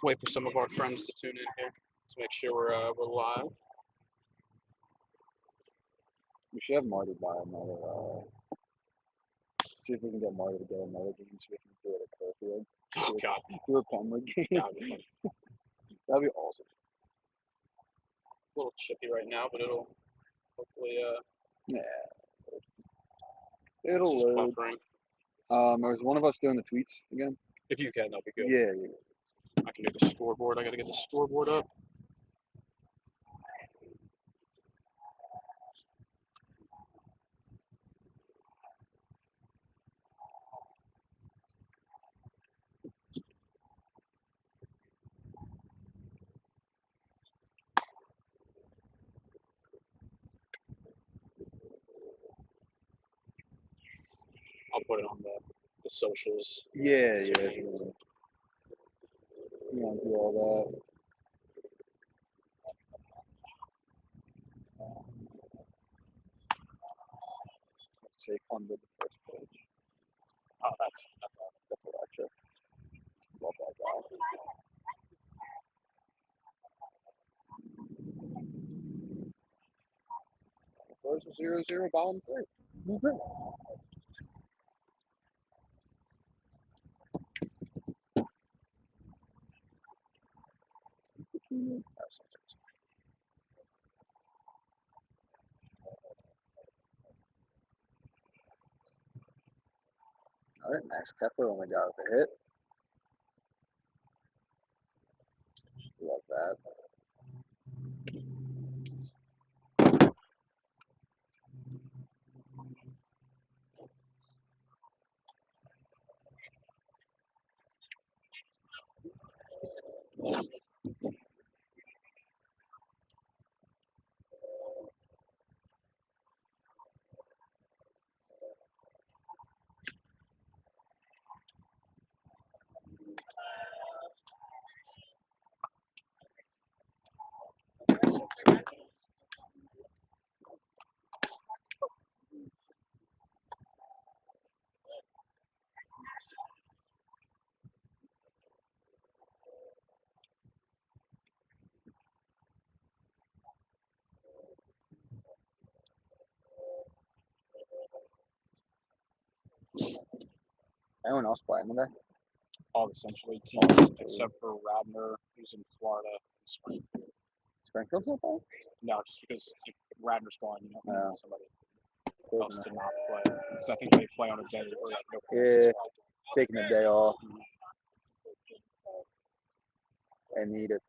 wait for some of our friends to tune in here to make sure we're live. We should have Marty buy another. See if we can get Marty to get another game so we can do it at Clearfield. Oh God, Do a Penwood game. that'd be funny. That'd be awesome. A little chippy right now, but it'll hopefully Yeah, it's it'll just load. buffering. Is one of us doing the tweets again? If you can, that'll be good. Yeah. I can do the scoreboard. I gotta get the scoreboard up. I'll put it on the socials. Yeah. You want to do all that? Saquon did the first page. Oh, that's Electric. Love that guy. First 0-0, bottom 3. Okay. All right, Max Kepler only got the hit. Love that. Anyone else playing today? all essentially teams except for Radnor, who's in Florida, and Springfield. Springfield's not playing? No, just because if Radnor's gone, you know, Yeah. somebody Cool. else to not play. Because I think they play on a day where like no Yeah, taking the day off. I need it.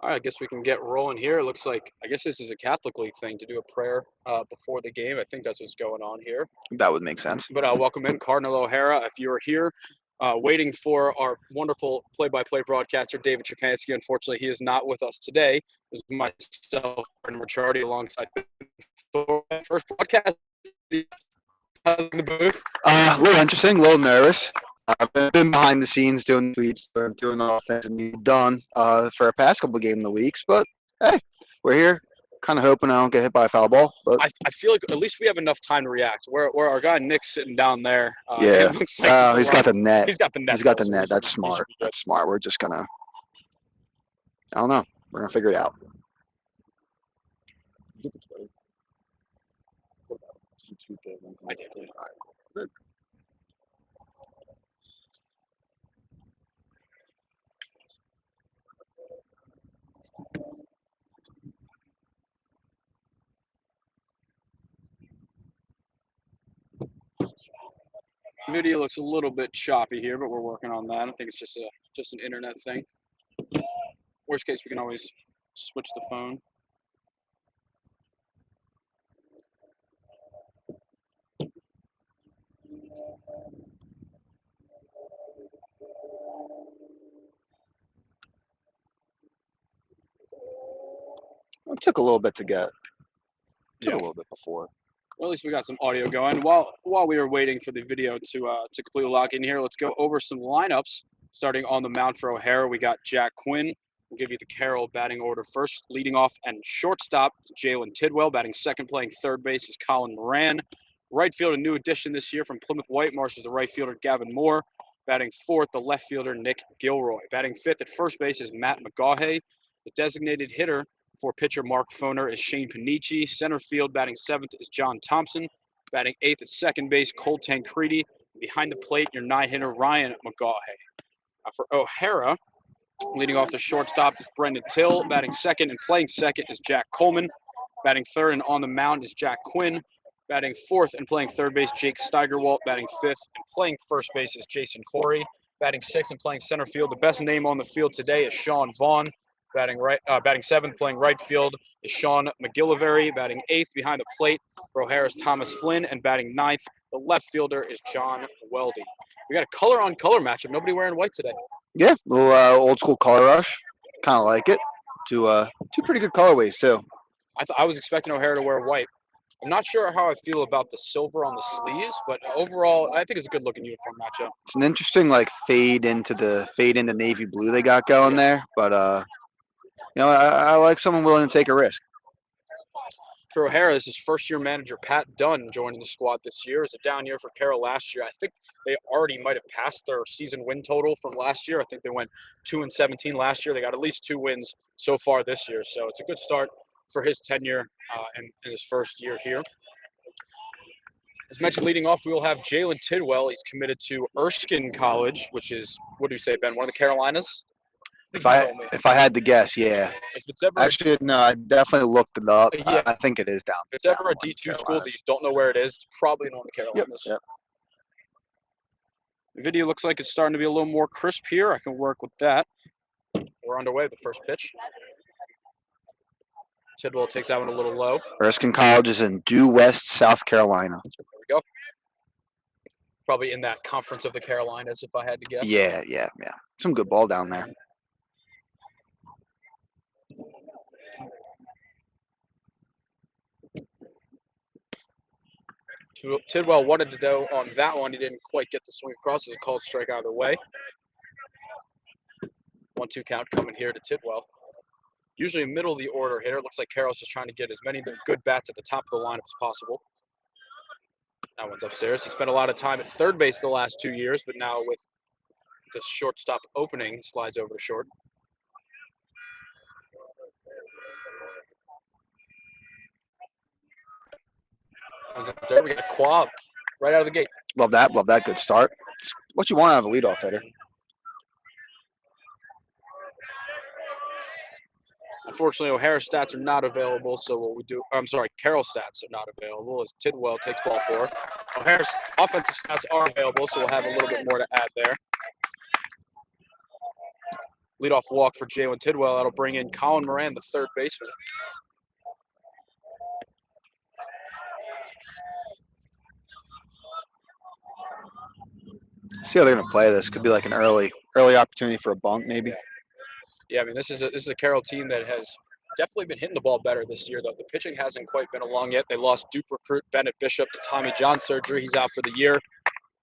All right, I guess we can get rolling here. It looks like I guess this is a Catholic League thing to do a prayer before the game. I think that's what's going on here. That would make sense. But welcome in Cardinal O'Hara. If you are here waiting for our wonderful play-by-play broadcaster, David Chapansky, unfortunately he is not with us today. It was myself and Ricciardi alongside first broadcast in the booth. A little interesting, a little nervous. I've been behind the scenes doing tweets, doing all things that need done for a past couple of game of the weeks, but hey, we're here. Kind of hoping I don't get hit by a foul ball, but I feel like at least we have enough time to react. Where our guy Nick's sitting down there. yeah. It looks like He's got the net. He's got the net. He's got the so net. That's he should smart. be good. That's smart. We're just gonna. I don't know. We're gonna figure it out. I did. Video looks a little bit choppy here, but we're working on that. I think it's just an internet thing. Worst case, we can always switch the phone. It took a little bit to get. Took Yeah. a little bit before. Well, at least we got some audio going. While we were waiting for the video to completely lock in here, let's go over some lineups. Starting on the mound for O'Hara, we got Jack Quinn. We'll give you the Carroll batting order first. Leading off and shortstop, Jalen Tidwell. Batting second, playing third base is Colin Moran. Right field, a new addition this year from Plymouth White Marsh is the right fielder Gavin Moore. Batting fourth, the left fielder Nick Gilroy. Batting fifth at first base is Matt McGaughey. The designated hitter for pitcher Mark Foner is Shane Panici. Center field batting seventh is John Thompson. Batting eighth at second base, Cole Tancredi. Behind the plate, your nine-hitter Ryan McGaughey. For O'Hara, leading off the shortstop is Brendan Till. Batting second and playing second is Jack Coleman. Batting third and on the mound is Jack Quinn. Batting fourth and playing third base, Jake Steigerwalt. Batting fifth and playing first base is Jason Corey. Batting sixth and playing center field, the best name on the field today is Sean Vaughn. Batting seventh, playing right field is Sean McGillivray. Batting eighth behind the plate for O'Hara's Thomas Flynn. And batting ninth, the left fielder is John Weldy. We got a color-on-color matchup. Nobody wearing white today. Yeah, little old school color rush. Kind of like it. Two pretty good colorways too. I was expecting O'Hara to wear white. I'm not sure how I feel about the silver on the sleeves, but overall, I think it's a good-looking uniform matchup. It's an interesting like fade into navy blue they got going there, but I like someone willing to take a risk. For O'Hara, this is first-year manager Pat Dunn joining the squad this year. It was a down year for Carroll last year. I think they already might have passed their season win total from last year. I think they went 2-17 last year. They got at least 2 wins so far this year, so it's a good start for his tenure in his first year here. As mentioned, leading off, we will have Jalen Tidwell. He's committed to Erskine College, which is, what do you say, Ben, one of the Carolinas? If I had to guess, yeah. If it's ever Actually, no, I definitely looked it up. Yeah. I think it is down. If it's ever a D2 school that you don't know where it is, it's probably in one of the Carolinas. Yep. The video looks like it's starting to be a little more crisp here. I can work with that. We're underway with the first pitch. Tidwell takes that one a little low. Erskine College is in Due West, South Carolina. There we go. Probably in that conference of the Carolinas, if I had to guess. Yeah. Some good ball down there. Tidwell wanted to go on that one. He didn't quite get the swing across. It was a called strike either way. 1-2 count coming here to Tidwell. Usually a middle of the order hitter. It looks like Carroll's just trying to get as many of the good bats at the top of the lineup as possible. That one's upstairs. He spent a lot of time at third base the last 2 years, but now with this shortstop opening, slides over to short. There we got a quab right out of the gate. Love that good start. It's what you want out of a leadoff hitter. Unfortunately, O'Hara stats are not available, so what we do, Carroll stats are not available as Tidwell takes ball 4. O'Hara's offensive stats are available, so we'll have a little bit more to add there. Leadoff walk for Jalen Tidwell. That'll bring in Colin Moran, the third baseman. See how they're gonna play this. Could be like an early opportunity for a bunt, maybe. Yeah, I mean, this is a Carroll team that has definitely been hitting the ball better this year, though. The pitching hasn't quite been along yet. They lost Duke recruit Bennett Bishop to Tommy John surgery. He's out for the year.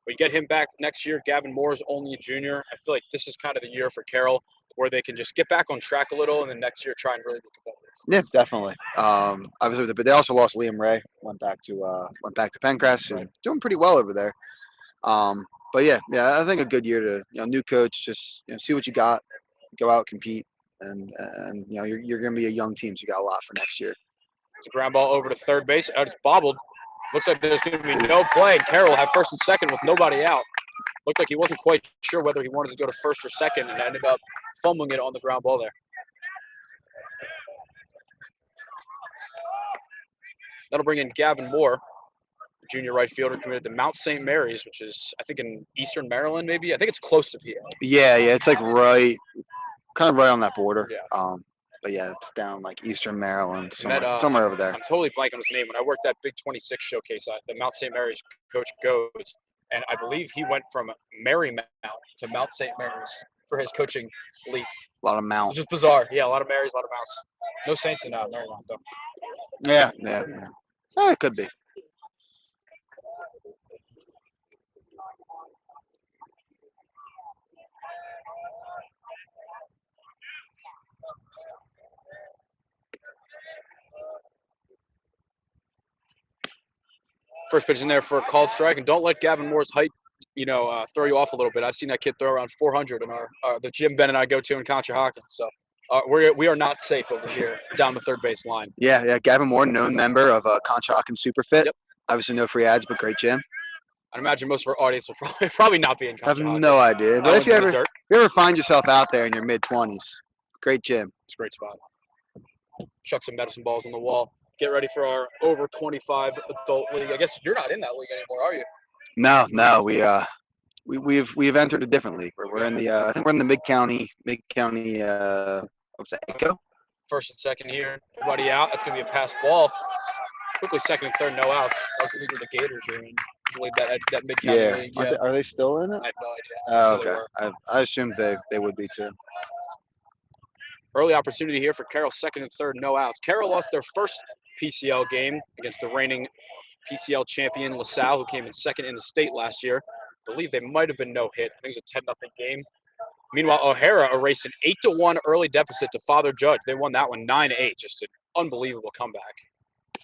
We get him back next year. Gavin Moore's only a junior. I feel like this is kind of the year for Carroll where they can just get back on track a little, and then next year try and really be competitive. Yeah, definitely. Obviously, but they also lost Liam Ray. Went back to Pencrest, and doing pretty well over there. But yeah, I think a good year to new coach, just see what you got, go out, compete, and you're going to be a young team, so you got a lot for next year. It's a ground ball over to third base. It's bobbled. Looks like there's going to be no play. Carroll will have first and second with nobody out. Looked like he wasn't quite sure whether he wanted to go to first or second, and ended up fumbling it on the ground ball there. That'll bring in Gavin Moore, junior right fielder committed to Mount St. Mary's, which is, I think, in eastern Maryland, maybe. I think it's close to PA. Yeah, it's like kind of right on that border. Yeah. But yeah, it's down like eastern Maryland, somewhere over there. I'm totally blanking on his name. When I worked that Big 26 showcase, the Mount St. Mary's coach goes, and I believe he went from Marymount to Mount St. Mary's for his coaching league. A lot of It's mount. just bizarre. Yeah, a lot of Marys, a lot of Mounts. No Saints in Maryland, though. Yeah. It could be. First pitch in there for a called strike, and don't let Gavin Moore's height, throw you off a little bit. I've seen that kid throw around 400 in the gym Ben and I go to in Conshohocken. So we are not safe over here down the third base line. Yeah. Gavin Moore, known member of Conshohocken Superfit. Yep. Obviously, no free ads, but great gym. I'd imagine most of our audience will probably not be in I have Conshohocken. no idea. That But if one's you in the dirt. ever find yourself out there in your mid-20s, great gym. It's a great spot. Chuck some medicine balls on the wall. Get ready for our over 25 adult league. I guess you're not in that league anymore, are you? No. We've entered a different league. We're in the I think we're in the mid county what's that, Echo? First and second here. Everybody out. That's gonna be a pass ball. Quickly second and third, no outs. That's the league where the Gators are in. I believe that mid county league. Yeah. Are they still in it? I have no idea. Oh, So they okay. were. I assumed they would be too. Early opportunity here for Carroll, second and third, no outs. Carroll lost their first PCL game against the reigning PCL champion LaSalle, who came in second in the state last year. I believe they might have been no hit. I think it was a 10-0 game. Meanwhile, O'Hara erased an 8-1 early deficit to Father Judge. They won that one 9-8. Just an unbelievable comeback.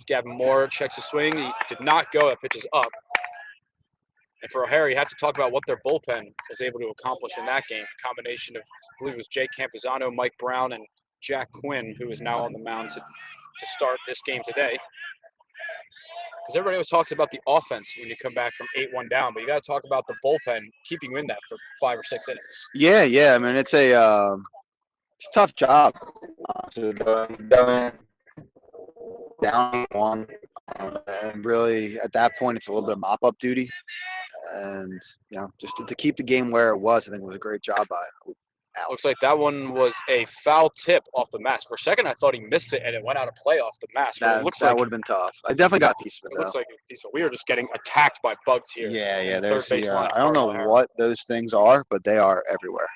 Gavin Moore checks the swing. He did not go. That pitch is up. And for O'Hara, you have to talk about what their bullpen was able to accomplish in that game. A combination of, I believe it was Jake Campuzano, Mike Brown, and Jack Quinn, who is now on the mound to start this game today. Because everybody always talks about the offense when you come back from 8-1 down, but you got to talk about the bullpen keeping you in that for 5 or 6 innings. Yeah. I mean, it's a tough job. To go in down one, and really at that point, it's a little bit of mop-up duty. And just to keep the game where it was, I think was a great job by Alex. Looks like that one was a foul tip off the mask. For a second, I thought he missed it and it went out of play off the mask. That would have been tough. I definitely got a piece of it. It looks like a piece of. We are just getting attacked by bugs here. Yeah. There's There's I don't know what those things are, but they are everywhere.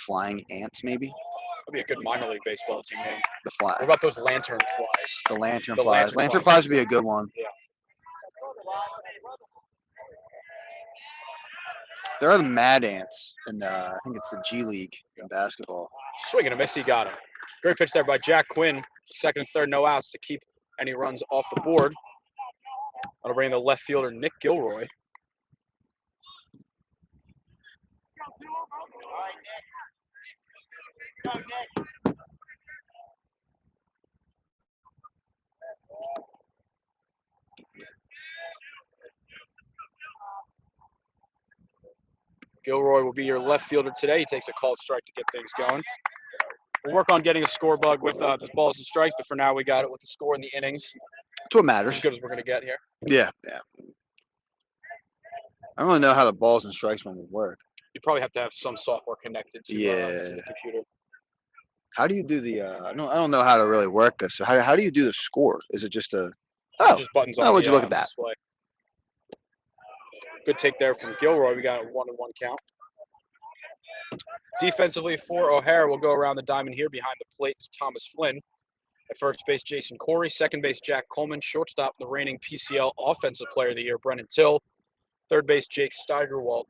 Flying ants, maybe. That'd be a good minor league baseball team name. The fly. What about those lantern flies? The lantern flies. Lantern flies would be a good one. Yeah. There are the Mad Ants, and I think it's the G League in basketball. Swing and a miss, he got him. Great pitch there by Jack Quinn. Second and third, no outs to keep any runs off the board. That'll bring in the left fielder, Nick Gilroy. Gilroy will be your left fielder today. He takes a called strike to get things going. We'll work on getting a score bug with the balls and strikes, but for now we got it with the score in the innings. That's what matters. As good as we're going to get here. Yeah. I don't really know how the balls and strikes one would work. You probably have to have some software connected to the computer. How do you do the? I don't know how to really work this. So how do you do the score? Is it just a? Just buttons on would you look at that? Display. Good take there from Gilroy. We got a 1-1 count. Defensively for O'Hara, we'll go around the diamond here. Behind the plate is Thomas Flynn. At first base, Jason Corey. Second base, Jack Coleman. Shortstop, the reigning PCL Offensive Player of the Year, Brennan Till. Third base, Jake Steigerwalt.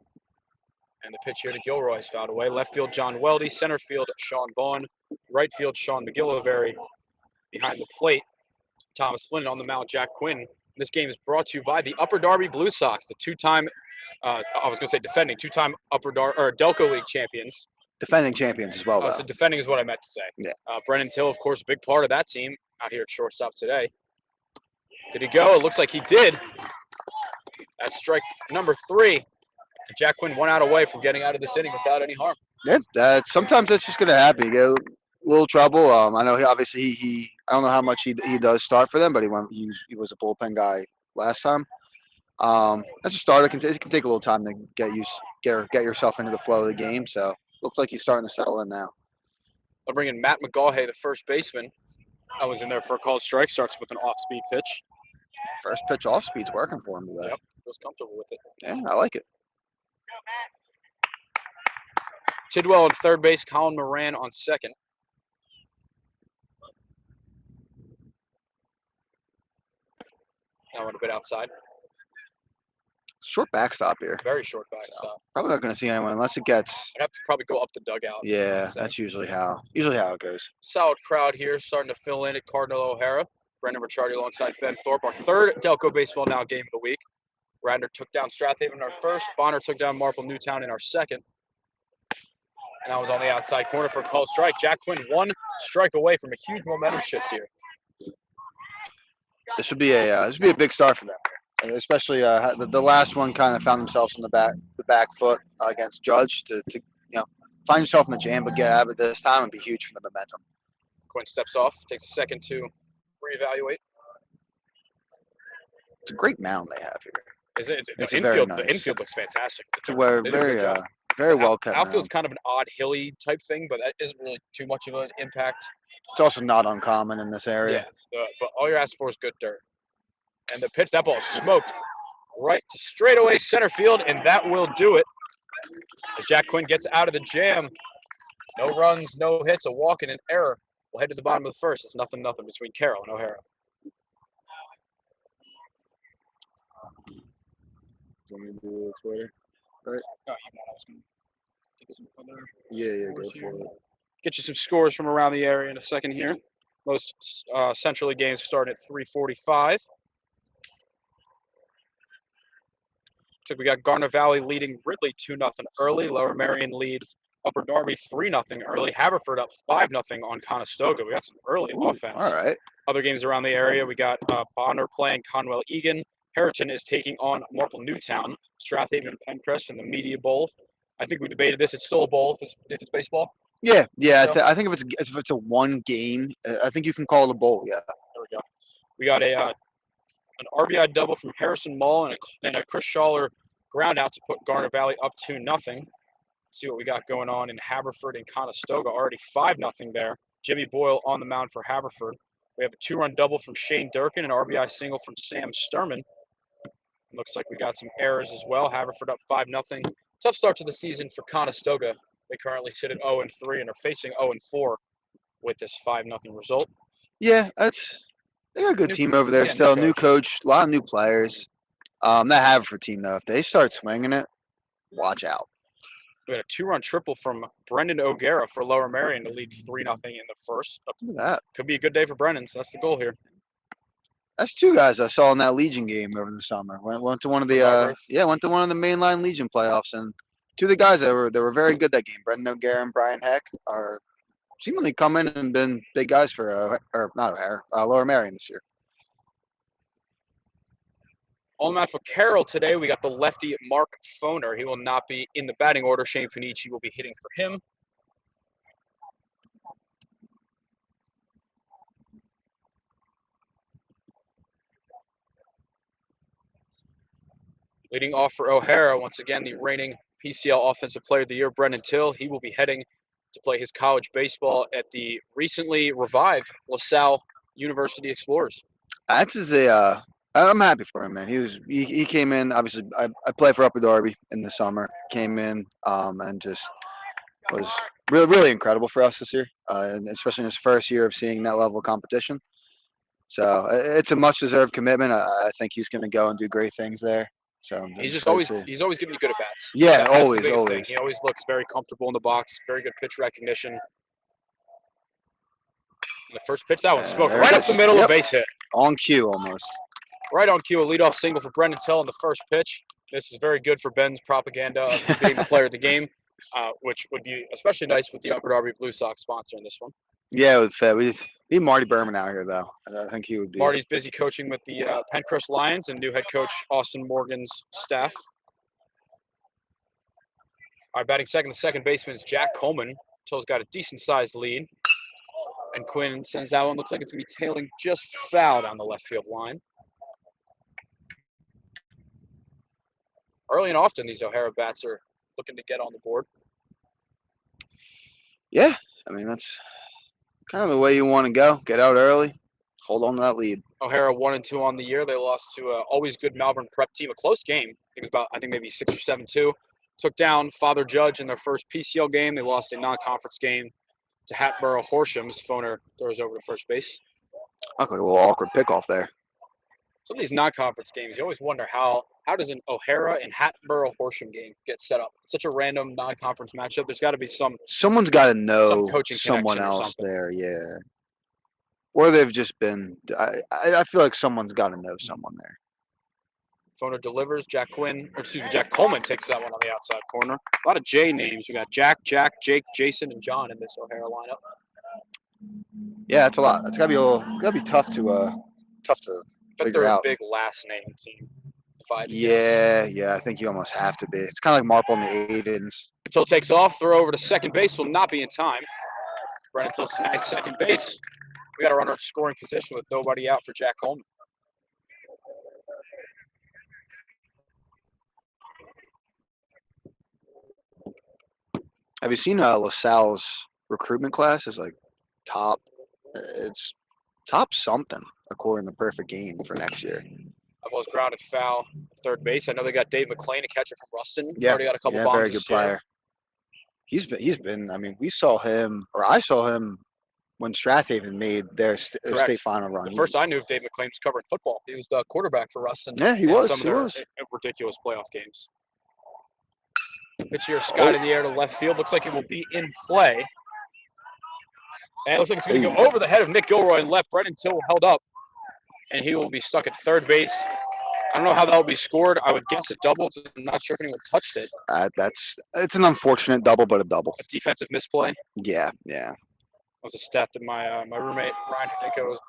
And the pitch here to Gilroy is fouled away. Left field, John Weldy. Center field, Sean Vaughn. Right field, Sean McGillivray. Behind the plate, Thomas Flynn. On the mound, Jack Quinn. This game is brought to you by the Upper Darby Blue Sox, the two-time, defending two-time Delco League champions. Defending champions as well, though. So defending is what I meant to say. Yeah. Brennan Till, of course, a big part of that team out here at shortstop today. Did he go? It looks like he did. That's strike number 3. Jack Quinn 1 out away from getting out of this inning without any harm. Yeah, sometimes that's just going to happen. You get a little trouble. I know he I don't know how much he does start for them, but he was a bullpen guy last time. As a starter, it can take a little time to get yourself into the flow of the game. So looks like he's starting to settle in now. I'll bring in Matt McGawhay, the first baseman. I was in there for a called strike. Starts with an off-speed pitch. First pitch off speed's working for him today. Yep, feels comfortable with it. Yeah, I like it. Tidwell on third base, Colin Moran on second. That one a bit outside. Short backstop here. Very short backstop. Probably not going to see anyone unless it gets. I'd have to probably go up the dugout. Yeah, that's usually how it goes. Solid crowd here, starting to fill in at Cardinal O'Hara. Brendan Ricciardi alongside Ben Thorpe. Our third Delco Baseball Now game of the week. Radnor took down Strathaven in our first. Bonner took down Marple Newtown in our second. And that was on the outside corner for a called strike. Jack Quinn 1 strike away from a huge momentum shift here. This would be a big start for them, especially the last one kind of found themselves on the back foot against Judge to find yourself in the jam, but get out of it this time and be huge for the momentum. Quinn steps off, takes a second to reevaluate. It's a great mound they have here. The infield, nice. The infield looks fantastic. It's a very well kept. Outfield's kind of an odd hilly type thing, but that isn't really too much of an impact. It's also not uncommon in this area. Yeah, but all you're asking for is good dirt. And the pitch, that ball smoked right to straightaway center field, and that will do it. As Jack Quinn gets out of the jam, no runs, no hits, a walk, and an error. We'll head to the bottom of the first. It's 0-0 between Carroll and O'Hara. Do you want me to do Twitter? Right? Oh, you know, I was going to get some other. Yeah, go for it. Get you some scores from around the area in a second here. Most centrally games start at 3:45. So we got Garner Valley leading Ridley 2-0 early. Lower Merion leads Upper Darby 3-0 early. Haverford up 5-0 on Conestoga. We got some early offense. All right. Other games around the area, we got Bonner playing Conwell Egan. Harrington is taking on Marple Newtown. Strathaven and Pencrest in the Media Bowl. I think we debated this. It's still a bowl if it's baseball. Yeah. I think if it's a one game, I think you can call it a bowl. Yeah. There we go. We got an RBI double from Harrison Mall and a Chris Schaller ground out to put Garner Valley up 2-0. See what we got going on in Haverford and Conestoga. Already 5-0 there. Jimmy Boyle on the mound for Haverford. We have a 2-run double from Shane Durkin, an RBI single from Sam Sturman. Looks like we got some errors as well. Haverford up 5-0. Tough start to the season for Conestoga. They currently sit at 0-3 and are facing 0-4 with this 5-0 result. Yeah, they got a good team over there still. New coach, a lot of new players. That Haverford team, though, if they start swinging it, watch out. We had a 2-run triple from Brendan O'Hara for Lower Merion to lead 3-0 in the first. Look at that. Could be a good day for Brendan, so that's the goal here. That's two guys I saw in that Legion game over the summer. Went to one of the mainline Legion playoffs, and two of the guys that were very good that game, Brendan O'Hara and Brian Heck, are seemingly come in and been big guys for Lower Merion this year. On the mat for Carroll today, we got the lefty Mark Foner. He will not be in the batting order. Shane Panici will be hitting for him. Leading off for O'Hara, once again, the reigning PCL Offensive Player of the Year, Brendan Till. He will be heading to play his college baseball at the recently revived LaSalle University Explorers. I'm happy for him, man. He came in. Obviously, I played for Upper Darby in the summer. Came in and just was really incredible for us this year, and especially in his first year of seeing that level of competition. So it's a much-deserved commitment. I think he's going to go and do great things there. So he's always giving you good at bats. Yeah, always. He always looks very comfortable in the box. Very good pitch recognition. And the first pitch, that one smoked right up the middle, a base hit. On cue, almost. Right on cue, a leadoff single for Brendan Till on the first pitch. This is very good for Ben's propaganda of being the player of the game, which would be especially nice with the Upper Darby Blue Sox sponsor in this one. Yeah, it would fit. We need Marty Berman out here, though. I think he would be. Marty's busy coaching with the Pencrest Lions and new head coach Austin Morgan's staff. All right, batting second, the second baseman is Jack Coleman. Till's got a decent-sized lead. And Quinn sends that one. Looks like it's going to be tailing just foul down the left field line. Early and often, these O'Hara bats are looking to get on the board. Yeah, I mean, that's kind of the way you want to go. Get out early, hold on to that lead. O'Hara 1-2 on the year. They lost to always good Malvern Prep team. A close game. It was about, I think, maybe 6 or 7-2 took down Father Judge in their first PCL game. They lost a non-conference game to Hatboro Horsham. Foner throws over to first base. Looked like a little awkward pickoff there. Some of these non-conference games, you always wonder how does an O'Hara and Hatboro Horsham game get set up? Such a random non-conference matchup. There's got to be someone's got to know coaching someone connection or else something. there, yeah. Or they've just been. I feel like someone's got to know someone there. Foner delivers. Jack Coleman takes that one on the outside corner. A lot of J names. We got Jack, Jake, Jason, and John in this O'Hara lineup. Yeah, it's a lot. It's gotta be tough to But figure they're out. a big last name team. If I had to guess. Yeah. I think you almost have to be. It's kind of like Marple and the Aidens. Until takes off. Throw over to second base will not be in time. Brennan Till snags second base. We got a runner in scoring position with nobody out for Jack Coleman. Have you seen LaSalle's recruitment class? Is like top. It's top something according to Perfect Game for next year. That was grounded foul. Third base. I know they got Dave McClain, a catcher from Ruston. Yeah, Already got a couple bombs very good player. He's been. I mean, I saw him when Strathaven made their state final run. The first I knew of Dave McClain was covering football. He was the quarterback for Ruston. Yeah, he was. Some of their ridiculous playoff games. Pitch here, skied in the air to left field. Looks like it will be in play. And it looks like it's going to go over the head of Nick Gilroy and left. Brennan Till held up, and he will be stuck at third base. I don't know how that will be scored. I would guess a double. I'm not sure if anyone touched it. It's an unfortunate double, but a double. A defensive misplay. Yeah. That was a stat that my roommate Ryan Hideko was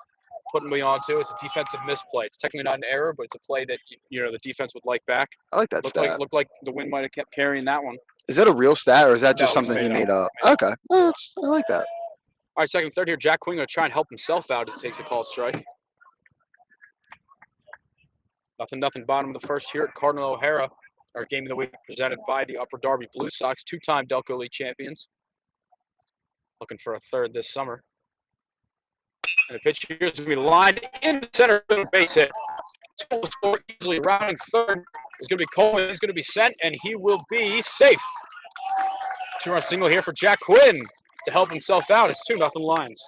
putting me on to. It's a defensive misplay. It's technically not an error, but it's a play that the defense would like back. I like that stat. Looked like the wind might have kept carrying that one. Is that a real stat, or is that just something he made up? Okay, I like that. All right, second and third here. Jack Quinn going to try and help himself out as he takes a called strike. Nothing. Bottom of the first here at Cardinal O'Hara. Our game of the week presented by the Upper Darby Blue Sox, two-time Delco League champions. Looking for a third this summer. And the pitch here is going to be lined in the center of the base hit. Will score easily. Rounding third is going to be Coleman. He's going to be sent, and he will be safe. Two-run single here for Jack Quinn to help himself out. It's 2-0 Lions.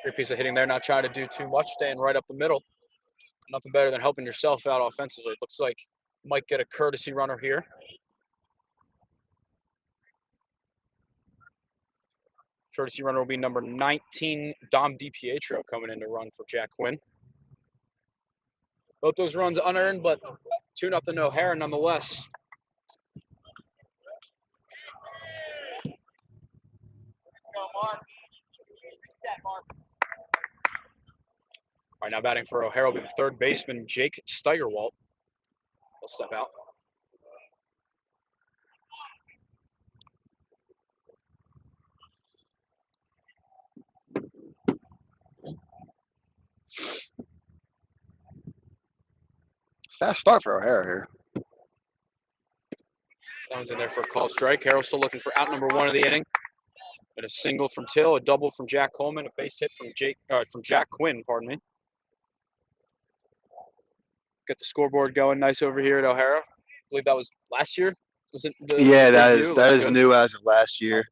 Great piece of hitting there. Not trying to do too much. Staying right up the middle. Nothing better than helping yourself out offensively. It looks like might get a courtesy runner here. Courtesy runner will be number 19, Dom DiPietro, coming in to run for Jack Quinn. Both those runs unearned, but 2-0 O'Hara nonetheless. All right, now batting for O'Hara will be the third baseman, Jake Steigerwalt. He'll step out. Fast start for O'Hara here. That one's in there for a call strike. Carroll's still looking for out number one of the inning. And a single from Till, a double from Jack Coleman, a base hit from Jack Quinn, pardon me. Get the scoreboard going nice over here at O'Hara. I believe that was last year. Was it that is new as of last year.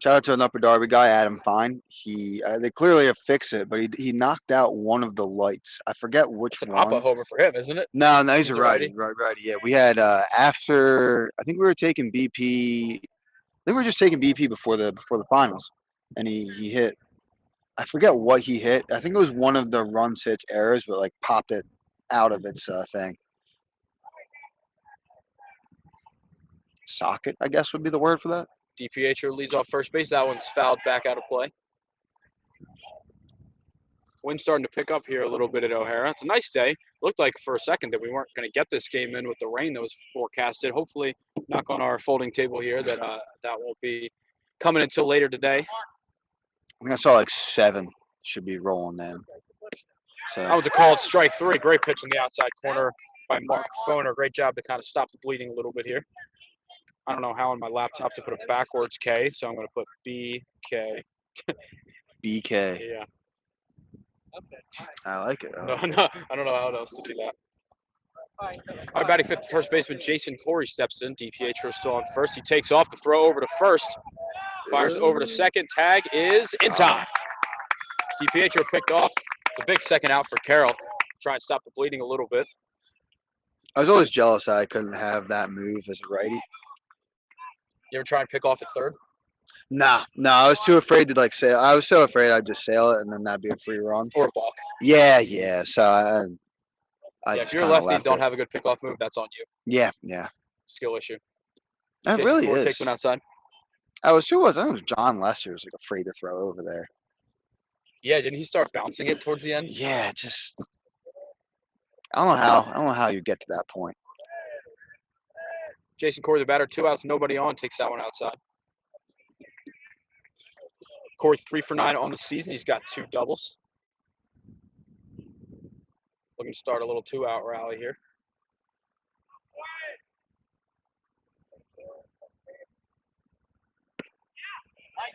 Shout out to an Upper Darby guy, Adam Fine. They clearly have fixed it, but he knocked out one of the lights. I forget which one. It's an Appa homer for him, isn't it? No, he's a righty. Right. Yeah, we had after I think we were taking BP. I think we were just taking BP before the finals, and he hit. I forget what he hit. I think it was one of the runs hits errors, but like popped it out of its thing. Socket, I guess would be the word for that. DiPietro leads off first base. That one's fouled back out of play. Wind's starting to pick up here a little bit at O'Hara. It's a nice day. Looked like for a second that we weren't going to get this game in with the rain that was forecasted. Hopefully, knock on our folding table here, that won't be coming until later today. I think I saw like 7 should be rolling then. So that was a called strike 3. Great pitch in the outside corner by Mark Foner. Great job to kind of stop the bleeding a little bit here. I don't know how on my laptop to put a backwards K, so I'm going to put BK. BK. Yeah. I like it. No, no, I don't know how else to do that. All right, batting fifth, first baseman Jason Corey steps in. DiPietro still on first. He takes off the throw over to first. Fires over to second. Tag is in time. DiPietro picked off. It's a big second out for Carroll. Try and stop the bleeding a little bit. I was always jealous that I couldn't have that move as a righty. You ever try and pick off at third? Nah, I was too afraid to like sail. I was so afraid I'd just sail it and then that'd be a free run. Or a balk? Yeah. So I Yeah, just if you're a kind of lefty and left don't it. have a good pickoff move, that's on you. Yeah. Skill issue. That Jason really Ford is. takes one outside. I was who was I? It was John Lester was like afraid to throw over there. Yeah, didn't he start bouncing it towards the end? Yeah, just I don't know how you get to that point. Jason Corey, the batter, 2 outs, nobody on, takes that one outside. Corey 3 for 9 on the season. He's got 2 doubles. Looking to start a little 2-out rally here.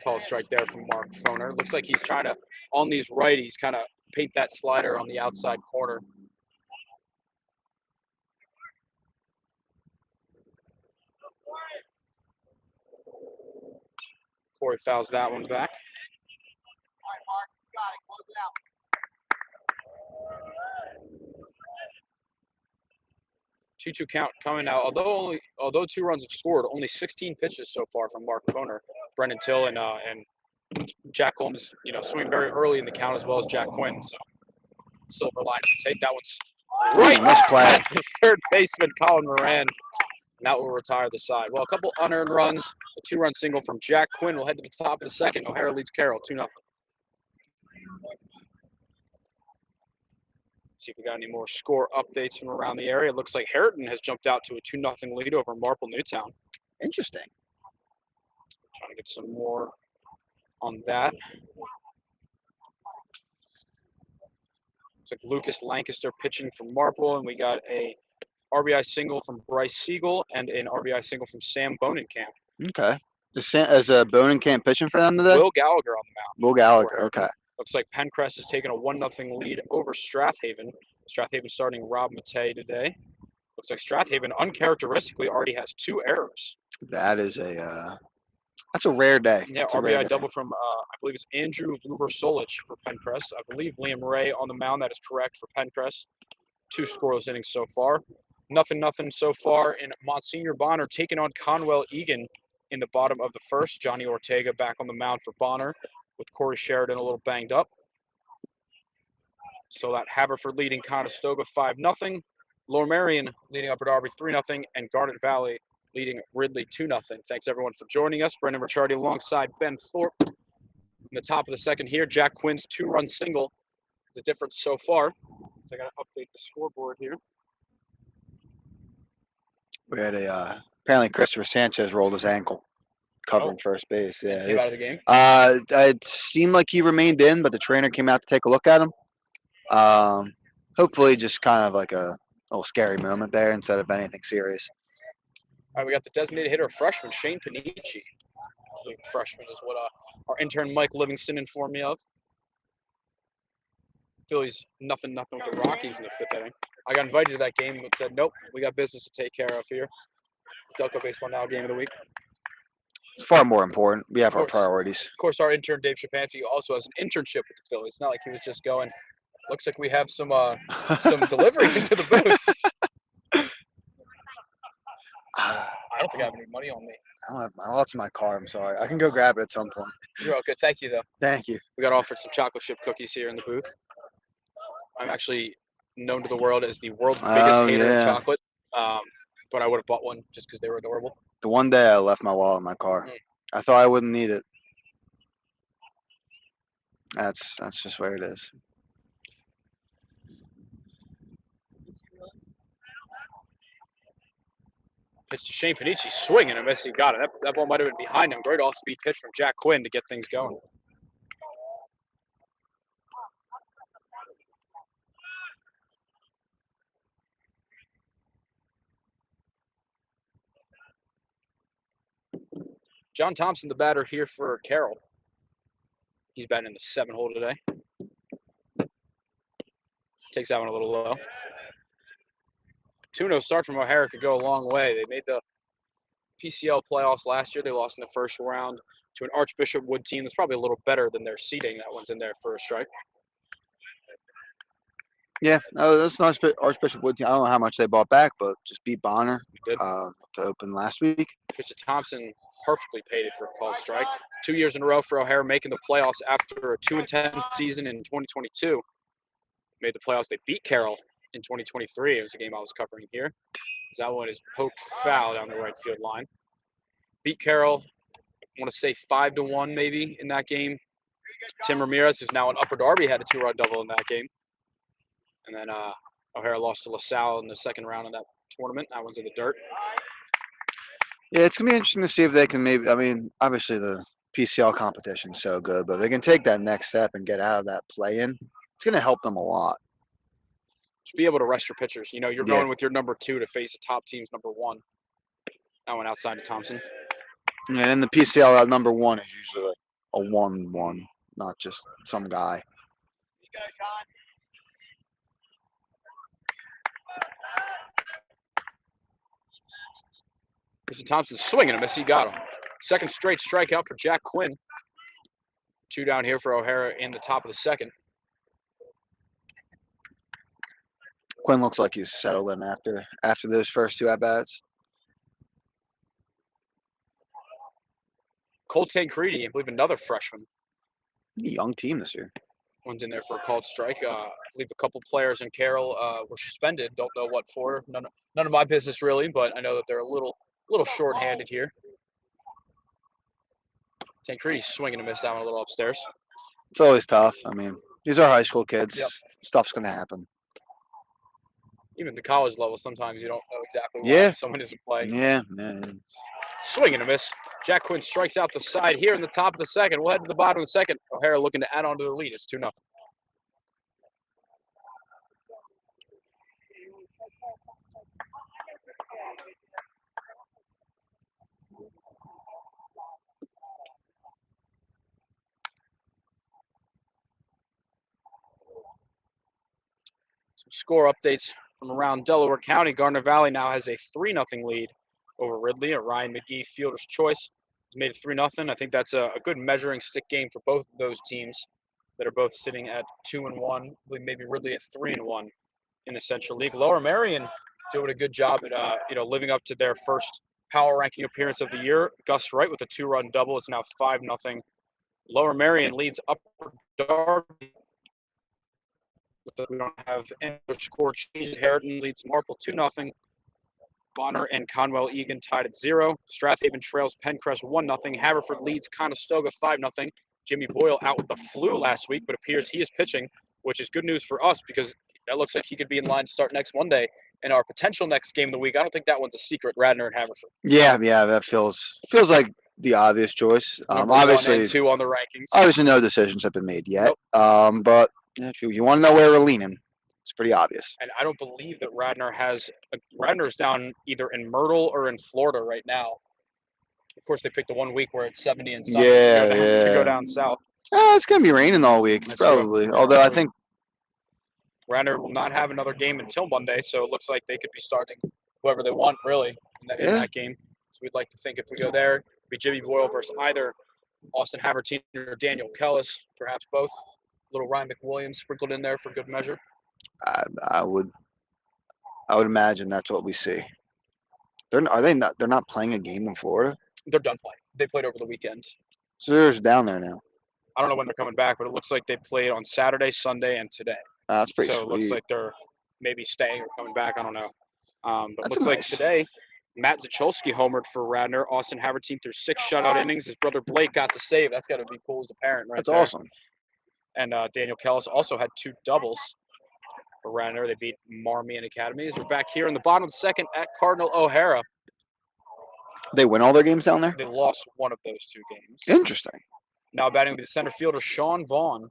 Call strike there from Mark Foner. Looks like he's trying to, on these righties, kind of paint that slider on the outside corner. Corey fouls that one back. 2-2 count coming now. Although 2 runs have scored, only 16 pitches so far from Mark Foner. Brendan Till and Jack Holmes, swinging very early in the count as well as Jack Quinn. So silver line to take that one's right at the third baseman Colin Moran. And that will retire the side. Well, a couple unearned runs, a 2-run single from Jack Quinn will head to the top of the second. O'Hara leads Carroll 2-0. See if we got any more score updates from around the area. It looks like Harriton has jumped out to a 2-0 lead over Marple Newtown. Interesting. Trying to get some more on that. Looks like Lucas Lancaster pitching from Marple, and we got a RBI single from Bryce Siegel and an RBI single from Sam Bonenkamp. Okay. Is Bonenkamp pitching for them today? Will Gallagher on the mound. Will Gallagher. Okay. Looks like Pencrest has taken a 1-0 lead over Strathaven. Strathaven starting Rob Matei today. Looks like Strathaven uncharacteristically already has 2 errors. That's a rare day. Yeah, RBI double from I believe it's Andrew Luber-Solich for Pencrest. I believe Liam Ray on the mound. That is correct for Pencrest. 2 scoreless innings so far. Nothing so far in Monsignor Bonner taking on Conwell Egan in the bottom of the first. Johnny Ortega back on the mound for Bonner with Corey Sheridan a little banged up. So that Haverford leading Conestoga 5-0. Lower Marion leading Upper Darby 3-0. And Garnet Valley leading Ridley 2-0. Thanks everyone for joining us. Brendan Ricciardi alongside Ben Thorpe. In the top of the second here, Jack Quinn's 2-run single is the difference so far. So I got to update the scoreboard here. We had apparently Christopher Sanchez rolled his ankle covering first base. Yeah. Came out of the game. It seemed like he remained in, but the trainer came out to take a look at him. Hopefully just kind of like a little scary moment there instead of anything serious. All right, we got the designated hitter, freshman Shane Panici. I believe freshman is what our intern Mike Livingston informed me of. Phillies 0-0 with the Rockies in the 5th inning. I got invited to that game but said, nope, we got business to take care of here. Delco Baseball Now game of the week. It's far more important. We have our priorities. Of course, our intern Dave Shapansky also has an internship with the Phillies. It's not like he was just going. Looks like we have some delivery into the booth. I don't think I have any money on me. I don't have lots in my car. I'm sorry. I can go grab it at some point. You're all good. Thank you, though. Thank you. We got offered some chocolate chip cookies here in the booth. I'm actually known to the world as the world's biggest hater of chocolate. But I would have bought one just because they were adorable. The one day I left my wallet in my car. I thought I wouldn't need it. That's just where it is. Pitch to Shane Panici, swinging and missing. Got it. That ball might have been behind him. Great off-speed pitch from Jack Quinn to get things going. John Thompson, the batter here for Carroll. He's batting in the 7 hole today. Takes that one a little low. 2-0 start from O'Hara could go a long way. They made the PCL playoffs last year. They lost in the first round to an Archbishop Wood team that's probably a little better than their seeding. That one's in there for a strike. Yeah, that's nice. Archbishop Wood team. I don't know how much they bought back, but just beat Bonner to open last week. Mr. Thompson perfectly paid it for a called strike. 2 years in a row for O'Hara making the playoffs after a 2-10 season in 2022. Made the playoffs. They beat Carroll in 2023. It was a game I was covering here. That one is poked foul down the right field line. Beat Carroll, I want to say 5-1 maybe in that game. Tim Ramirez, who's now in Upper Darby, had a 2-run double in that game. And then O'Hara lost to LaSalle in the second round of that tournament. That one's in the dirt. Yeah, it's going to be interesting to see if they can maybe, I mean, obviously the PCL competition is so good, but if they can take that next step and get out of that play-in, it's going to help them a lot. Just be able to rest your pitchers. You know, you're going with your number 2 to face the top team's number 1. That one outside to Thompson. Yeah, and in the PCL, that number 1 is usually like a 1-1, not just some guy. Mr. Thompson swinging a miss. He got him. Second straight strikeout for Jack Quinn. 2 down here for O'Hara in the top of the second. Quinn looks like he's settled in after those first 2 at-bats. Cole Tancredi, I believe another freshman. Young team this year. One's in there for a called strike. I believe a couple players in Carroll were suspended. Don't know what for. None of my business really, but I know that they're a little short-handed here. Tancredi swinging a miss, that one a little upstairs. It's always tough. I mean, these are high school kids. Yep. Stuff's going to happen. Even at the college level, sometimes you don't know exactly why someone isn't playing. Yeah. Swing and a miss. Jack Quinn strikes out the side here in the top of the second. We'll head to the bottom of the second. O'Hara looking to add on to the lead. It's 2-0. Some score updates from around Delaware County. Gardner Valley now has a 3-0 lead over Ridley. A Ryan McGee fielder's choice has made it 3-0. I think that's a good measuring stick game for both of those teams that are both sitting at 2-1. Maybe Ridley at 3-1 in the Central League. Lower Merion doing a good job at living up to their first power ranking appearance of the year. Gus Wright with a 2-run double. It's now 5-0. Lower Merion leads Upper Darby. We don't have any other score change. Harriton leads Marple 2-0. Bonner and Conwell Egan tied at 0. Strathaven trails Pencrest 1-0. Haverford leads Conestoga 5-0. Jimmy Boyle out with the flu last week, but appears he is pitching, which is good news for us because that looks like he could be in line to start next Monday in our potential next game of the week. I don't think that one's a secret, Radnor and Haverford. Yeah, that feels like the obvious choice. Obviously, 1 and 2 on the rankings. Obviously, no decisions have been made yet. Nope. But if you want to know where we're leaning, it's pretty obvious. And I don't believe that Radnor's down either in Myrtle or in Florida right now. Of course, they picked the 1 week where it's 70 and sunny to go down south. It's going to be raining all week, probably. True. Although I think Radnor will not have another game until Monday, so it looks like they could be starting whoever they want, really, in that game. So we'd like to think if we go there, it'd be Jimmy Boyle versus either Austin Havertine or Daniel Kellis, perhaps both. Little Ryan McWilliams sprinkled in there for good measure. I would imagine that's what we see. They're not playing a game in Florida? They're done playing. They played over the weekend. So they're just down there now. I don't know when they're coming back, but it looks like they played on Saturday, Sunday, and today. That's pretty sweet. So it looks like they're maybe staying or coming back. I don't know. But it looks like today, Matt Zacholski homered for Radnor. Austin Havertine threw 6 shutout innings. His brother Blake got the save. That's got to be cool as a parent, right? That's awesome. And Daniel Kellis also had 2 doubles for Radnor. They beat Marmion Academies. We're back here in the bottom of the second at Cardinal O'Hara. They win all their games down there? They lost one of those 2 games. Interesting. Now batting will be the center fielder, Sean Vaughn.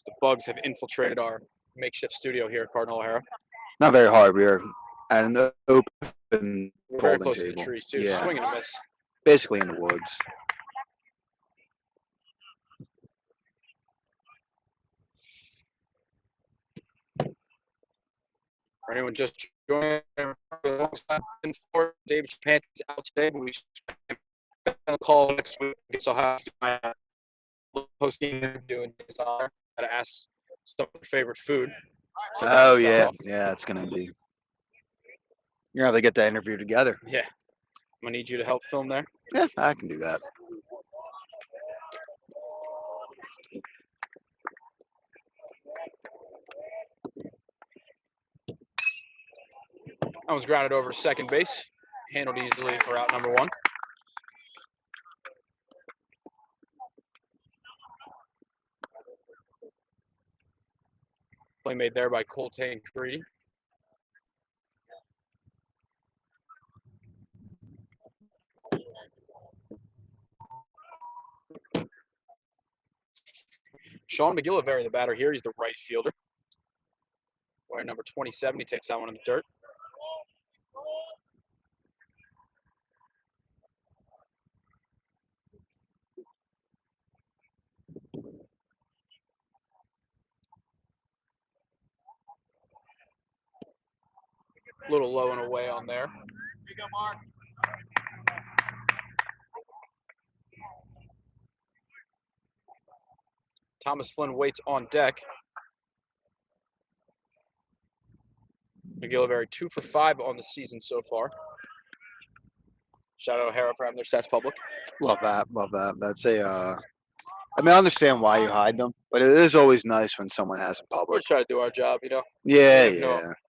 The bugs have infiltrated our makeshift studio here at Cardinal O'Hara. Not very hard. We are at an open We're very close to the trees, too. Yeah. Swing and a miss. Basically in the woods. For anyone just joining, alongside David Chapant's out today, but we should call next week. I guess I'll have to do my post-game interview in his honor. Gotta ask some of their favorite food. Oh yeah, yeah, it's gonna be. You're gonna have to get that interview together. Yeah, I'm gonna need you to help film there. Yeah, I can do that. That was grounded over to second base, handled easily for out number 1. Play made there by Coltain Greedy. Sean McGillivray, the batter here. He's the right fielder. Wearing number 27, he takes that one in the dirt. A little low and away on there. Thomas Flynn waits on deck. McGillivray 2 for 5 on the season so far. Shout out O'Hara for having their stats public. Love that. Love that. That's a. I mean, I understand why you hide them, but it is always nice when someone has in We're public. trying to do our job, you know. Yeah,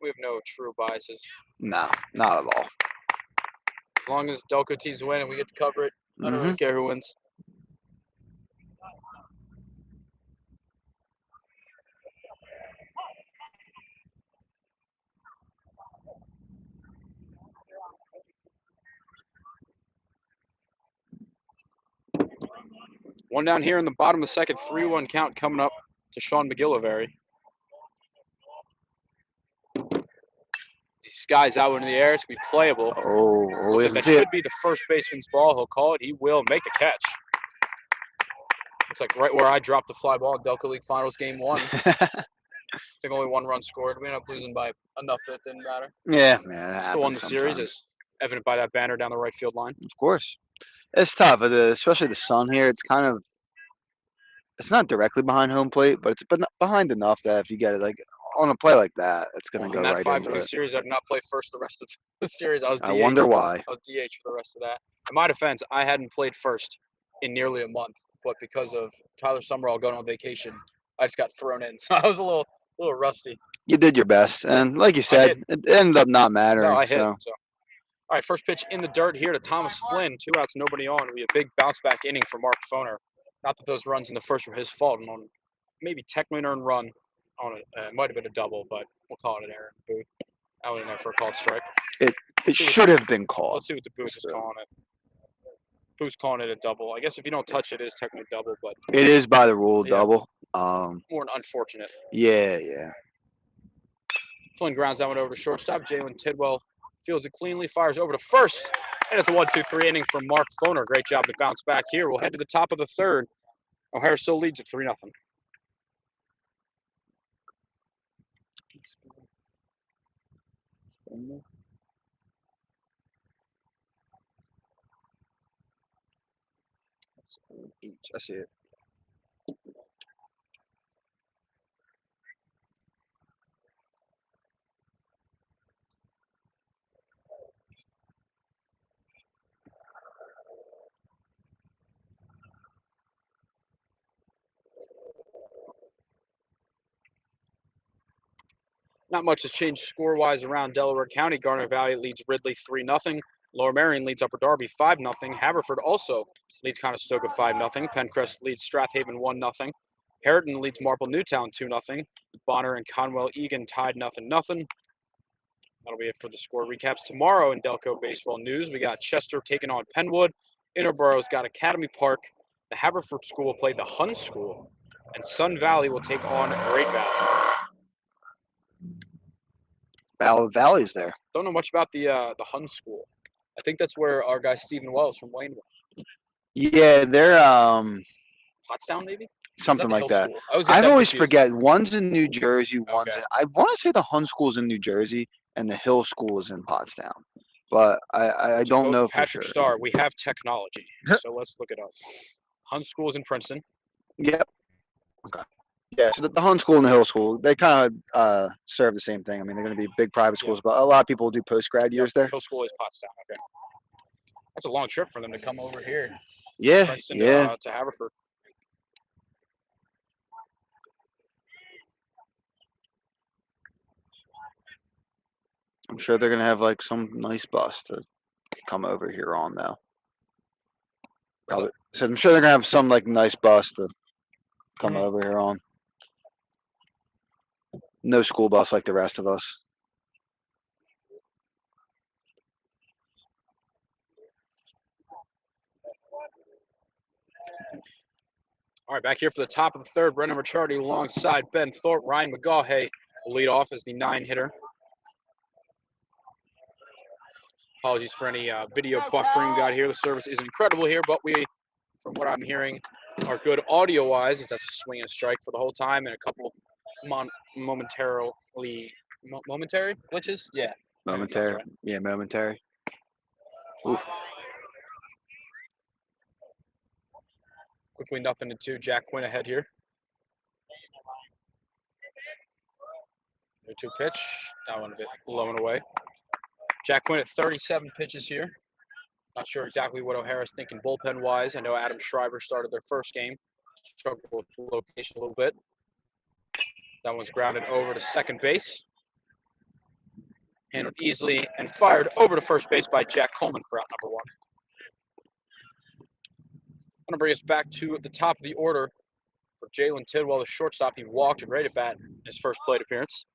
we have no true biases. No, not at all. As long as Delco teams win and we get to cover it, I don't really care who wins. One down here in the bottom of the second, 3-1 count coming up to Sean McGillivray. He skies out into the air. It's going to be playable. Oh, that should be the first baseman's ball. He'll call it. He will make the catch. Looks like right where I dropped the fly ball in Delco League Finals Game 1. I think only 1 run scored. We ended up losing by enough that it didn't matter. Yeah, man. Still won the series, as evident by that banner down the right field line. Of course. It's tough, especially the sun here. It's kind of. It's not directly behind home plate, but it's behind enough that if you get it like on a play like that, it's gonna go right into it. Series, I did not play first the rest of the series. I was DH. I wonder why. I was DH for the rest of that. In my defense, I hadn't played first in nearly a month, but because of Tyler Summerall going on vacation, I just got thrown in, so I was a little rusty. You did your best, and like you said, it ended up not mattering. No, I hit. So. All right, first pitch in the dirt here to Thomas Flynn. 2 outs, nobody on. It'll be a big bounce back inning for Mark Foner. Not that those runs in the first were his fault, and on maybe technically an earned run on it. It might have been a double, but we'll call it an error in the booth. I went in there for a called strike. It should have been called. Let's see what the booth is calling it. Booth's calling it a double. I guess if you don't touch it, it is technically double, but it is by the rule double. More an unfortunate. Yeah. Flynn grounds that one over to shortstop. Jalen Tidwell fields it cleanly, fires over to first, and it's a 1-2-3 inning from Mark Foner. Great job to bounce back here. We'll head to the top of the third. O'Hara still leads at 3-0. I see it. Not much has changed score-wise around Delaware County. Garner Valley leads Ridley 3-0. Lower Merion leads Upper Darby 5-0. Haverford also leads Conestoga 5-0. Pencrest leads Strathaven 1-0. Harriton leads Marple Newtown 2-0. Bonner and Conwell Egan tied 0-0. That'll be it for the score recaps. Tomorrow in Delco baseball news, we got Chester taking on Penwood. Interboro's got Academy Park. The Haverford School will play the Hun School. And Sun Valley will take on Great Valley. Valley's there. Don't know much about the Hun School. I think that's where our guy Stephen Wells from Wayne went. Yeah, they're Pottstown maybe. something like that. I always forget. One's in New Jersey. One's Okay. in, I want to say the Hun School's in New Jersey and the Hill School is in Pottstown, but I don't know for Patrick sure. Starr, we have technology, so let's look it up. Hun School's in Princeton. Yep. Okay. Yeah, so the Hun School and the Hill School, they kind of serve the same thing. I mean, they're going to be big private schools, but a lot of people do post-grad years there. Hill School is Pottstown. Okay. That's a long trip for them to come over here. Yeah, Princeton yeah. to Haverford. I'm sure they're going to have like some nice bus to come over here on though. Probably. So I'm sure they're going to have some like nice bus to come over here on. No school bus like the rest of us. All right, back here for the top of the third, Brendan Ricciardi alongside Ben Thorpe. Ryan McGaughay will lead off as the 9-hitter. Apologies for any video buffering we got here. The service is incredible here, but we, from what I'm hearing, are good audio-wise. That's a swing and strike for the whole time and a couple momentary glitches? Yeah. Momentary. Right. Yeah, momentary. Oof. Quickly 0-2. Jack Quinn ahead here. 2 pitch. That one a bit low and away. Jack Quinn at 37 pitches here. Not sure exactly what O'Hara's thinking bullpen-wise. I know Adam Schreiber started their first game. Struggled with location a little bit. That one's grounded over to second base. Handled easily and fired over to first base by Jack Coleman for out number 1. I'm going to bring us back to the top of the order for Jalen Tidwell, the shortstop. He walked and ready to bat in his first plate appearance.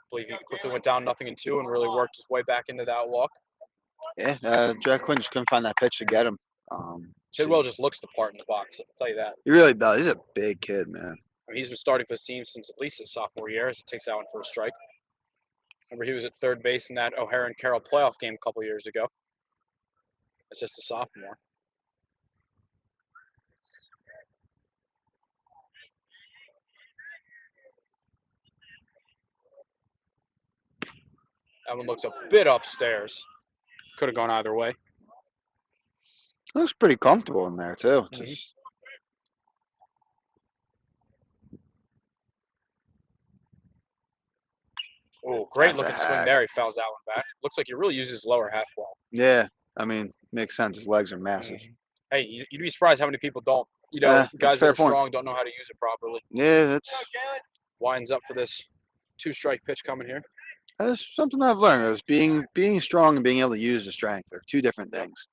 I believe he quickly went down 0-2 and really worked his way back into that walk. Yeah, Jack Quinn just couldn't find that pitch to get him. Tidwell just looks the part in the box, I'll tell you that. He really does. He's a big kid, man. I mean, he's been starting for his team since at least his sophomore year as he takes that one for a strike. Remember, he was at third base in that O'Hara and Carroll playoff game a couple years ago. It's just a sophomore. That one looks a bit upstairs. Could have gone either way. Looks pretty comfortable in there too. Mm-hmm. Oh, great looking swing there. He fouls that one back. Looks like he really uses his lower half well. Yeah, I mean, makes sense. His legs are massive. Hey, you'd be surprised how many people don't. You know, guys that are point. strong don't know how to use it properly. Yeah, that's. Winds up for this 2-strike pitch coming here. That's something I've learned. Is being strong and being able to use the strength. They're two different things.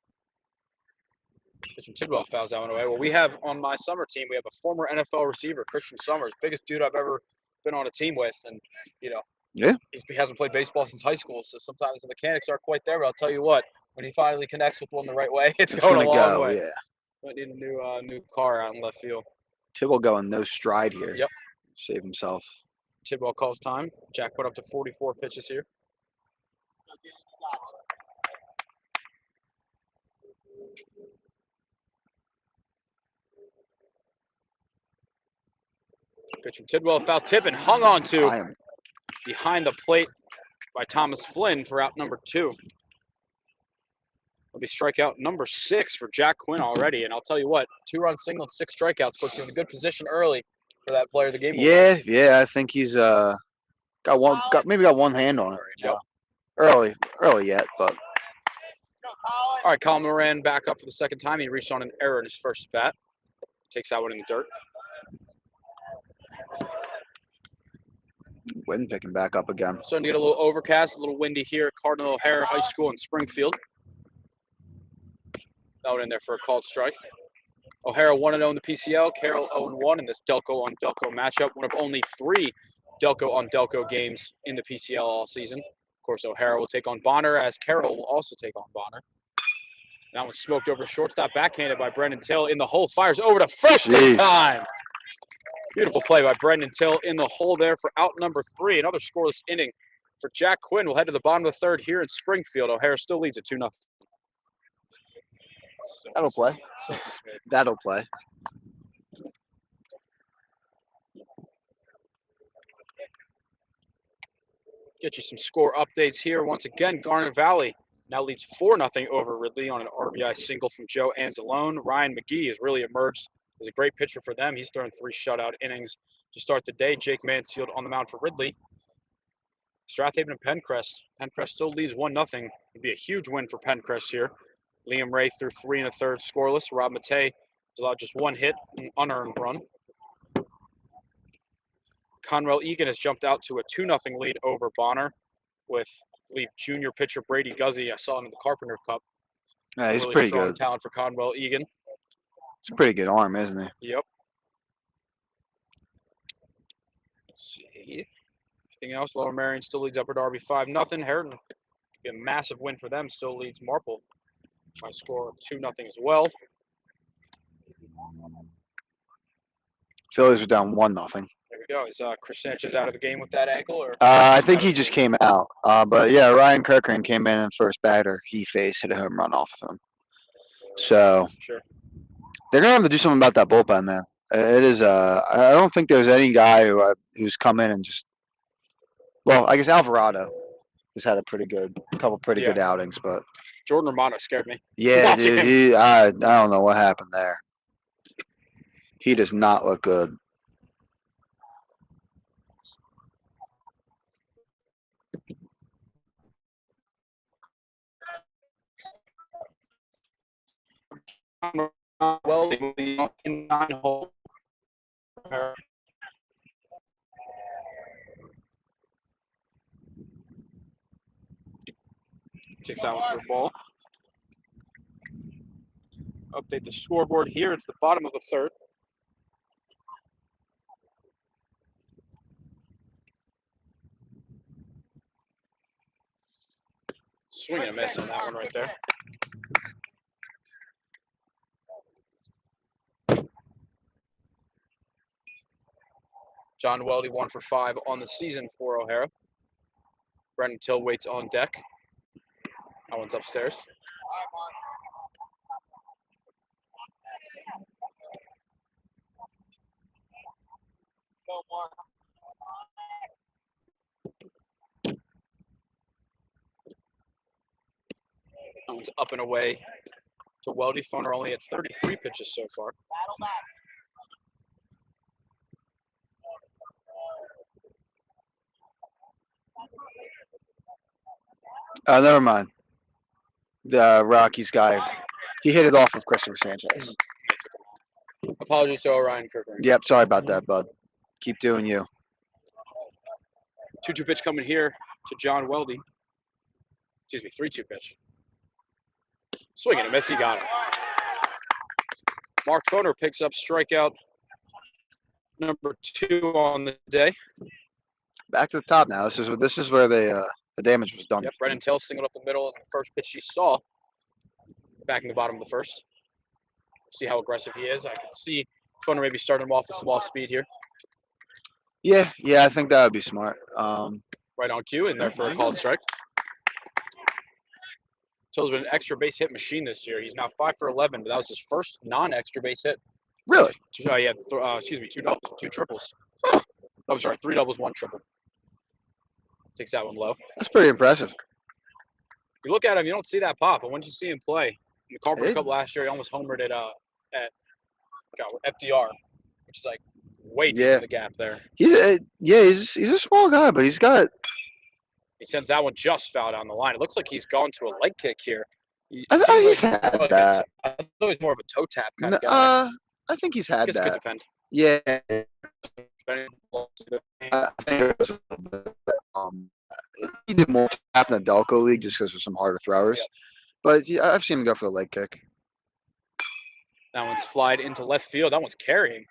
Christian Tidwell fouls that one away. Well, we have on my summer team, we have a former NFL receiver, Christian Summers, biggest dude I've ever been on a team with, and you know. Yeah. He hasn't played baseball since high school, so sometimes the mechanics aren't quite there. But I'll tell you what, when he finally connects with one the right way, it's going a long way. Yeah. Might need a new car out in left field. Tidwell going no stride here. Yep. Save himself. Tidwell calls time. Jack put up to 44 pitches here. Pitch from Tidwell, foul tip and hung on to behind the plate by Thomas Flynn for out number 2. It'll be strikeout number 6 for Jack Quinn already. And I'll tell you what, 2-run single and 6 strikeouts puts you in a good position early for that player of the game. Yeah, I think he's got one hand on it right now. Early yet, but. All right, Colin Moran back up for the second time. He reached on an error in his first bat. Takes that one in the dirt. Wind picking back up again. Starting to get a little overcast, a little windy here at Cardinal O'Hara High School in Springfield. Out in there for a called strike. O'Hara 1-0 in the PCL. Carroll 0-1 in this Delco on Delco matchup. One of only 3 Delco on Delco games in the PCL all season. Of course, O'Hara will take on Bonner, as Carroll will also take on Bonner. That one smoked over shortstop, backhanded by Brendan Till in the hole. Fires over to first in time. Beautiful play by Brendan Till in the hole there for out number 3. Another scoreless inning for Jack Quinn. We'll head to the bottom of the third here in Springfield. O'Hara still leads at 2-0. That'll play. That'll play. Get you some score updates here. Once again, Garnet Valley now leads 4-0 over Ridley on an RBI single from Joe Anzalone. Ryan McGee has really emerged as a great pitcher for them. He's thrown 3 shutout innings to start the day. Jake Mansfield on the mound for Ridley. Strathaven and Pencrest. Pencrest still leads 1-0. It'd be a huge win for Pencrest here. Liam Ray threw 3 1/3 scoreless. Rob Matei has allowed just 1 hit, an unearned run. Conwell Egan has jumped out to a 2-0 lead over Bonner with, I believe, junior pitcher Brady Guzzi. I saw him in the Carpenter Cup. Yeah, he's really pretty strong good. talent for Conwell Egan. It's a pretty good arm, isn't he? Yep. Let's see. Anything else? Lower Marion still leads Upper Darby 5-0. Heriton, be a massive win for them, still leads Marple by a score of 2-0 as well. Phillies are down 1-0. There we go. Is Chris Sanchez out of the game with that ankle? Or I think he just came out. But yeah, Ryan Kirkran came in and first batter he faced hit a home run off of him. So Sure. they're gonna have to do something about that bullpen, man. It is. I don't think there's any guy who's come in and just. Well, I guess Alvarado has had a couple pretty good outings, but Jordan Romano scared me. yeah, Watching dude, him. I don't know what happened there. He does not look good. Well, in 9-hole. Takes that one for a ball. Update the scoreboard here. It's the bottom of the 3rd. Swing and a miss on that one right there. John Weldy 1 for 5 on the season for O'Hara. Brendan Till waits on deck. That one's upstairs. That one's up and away to Weldy. Foner only at 33 pitches so far. Never mind. The Rockies guy, he hit it off of Christopher Sanchez. Apologies to Orion Kirkland. Yep, sorry about that, bud. Keep doing you. 2-2 pitch coming here to John Weldy. Excuse me, 3-2 pitch. Swing and a miss, he got him. Mark Foner picks up strikeout number 2 on the day. Back to the top now. This is where the damage was done. Yep, Brendan Till singled up the middle, and the first pitch he saw back in the bottom of the 1st. See how aggressive he is. I can see Foner maybe starting him off with some off speed here. Yeah, I think that would be smart. Right on cue, in there for a called strike. Till's been an extra base hit machine this year. He's now 5 for 11, but that was his first non-extra base hit. Really? He had, 2 doubles, 2 triples. I'm sorry, 3 doubles, 1 triple. Takes that one low. That's pretty impressive. You look at him, you don't see that pop, but once you see him play, in the Carpenter Cup last year, he almost homered at FDR, which is like way deep in the gap there. He's a small guy, but he's got. He sends that one just foul down the line. It looks like he's gone to a leg kick here. I thought he's had that. I thought he was more of a toe tap kind of guy. I think he's had that. that. Could depend. Yeah. I think it was a little bit, he did more tap in the Delco League just because of some harder throwers. Yep. But yeah, I've seen him go for the leg kick. That one's flied into left field. That one's carrying.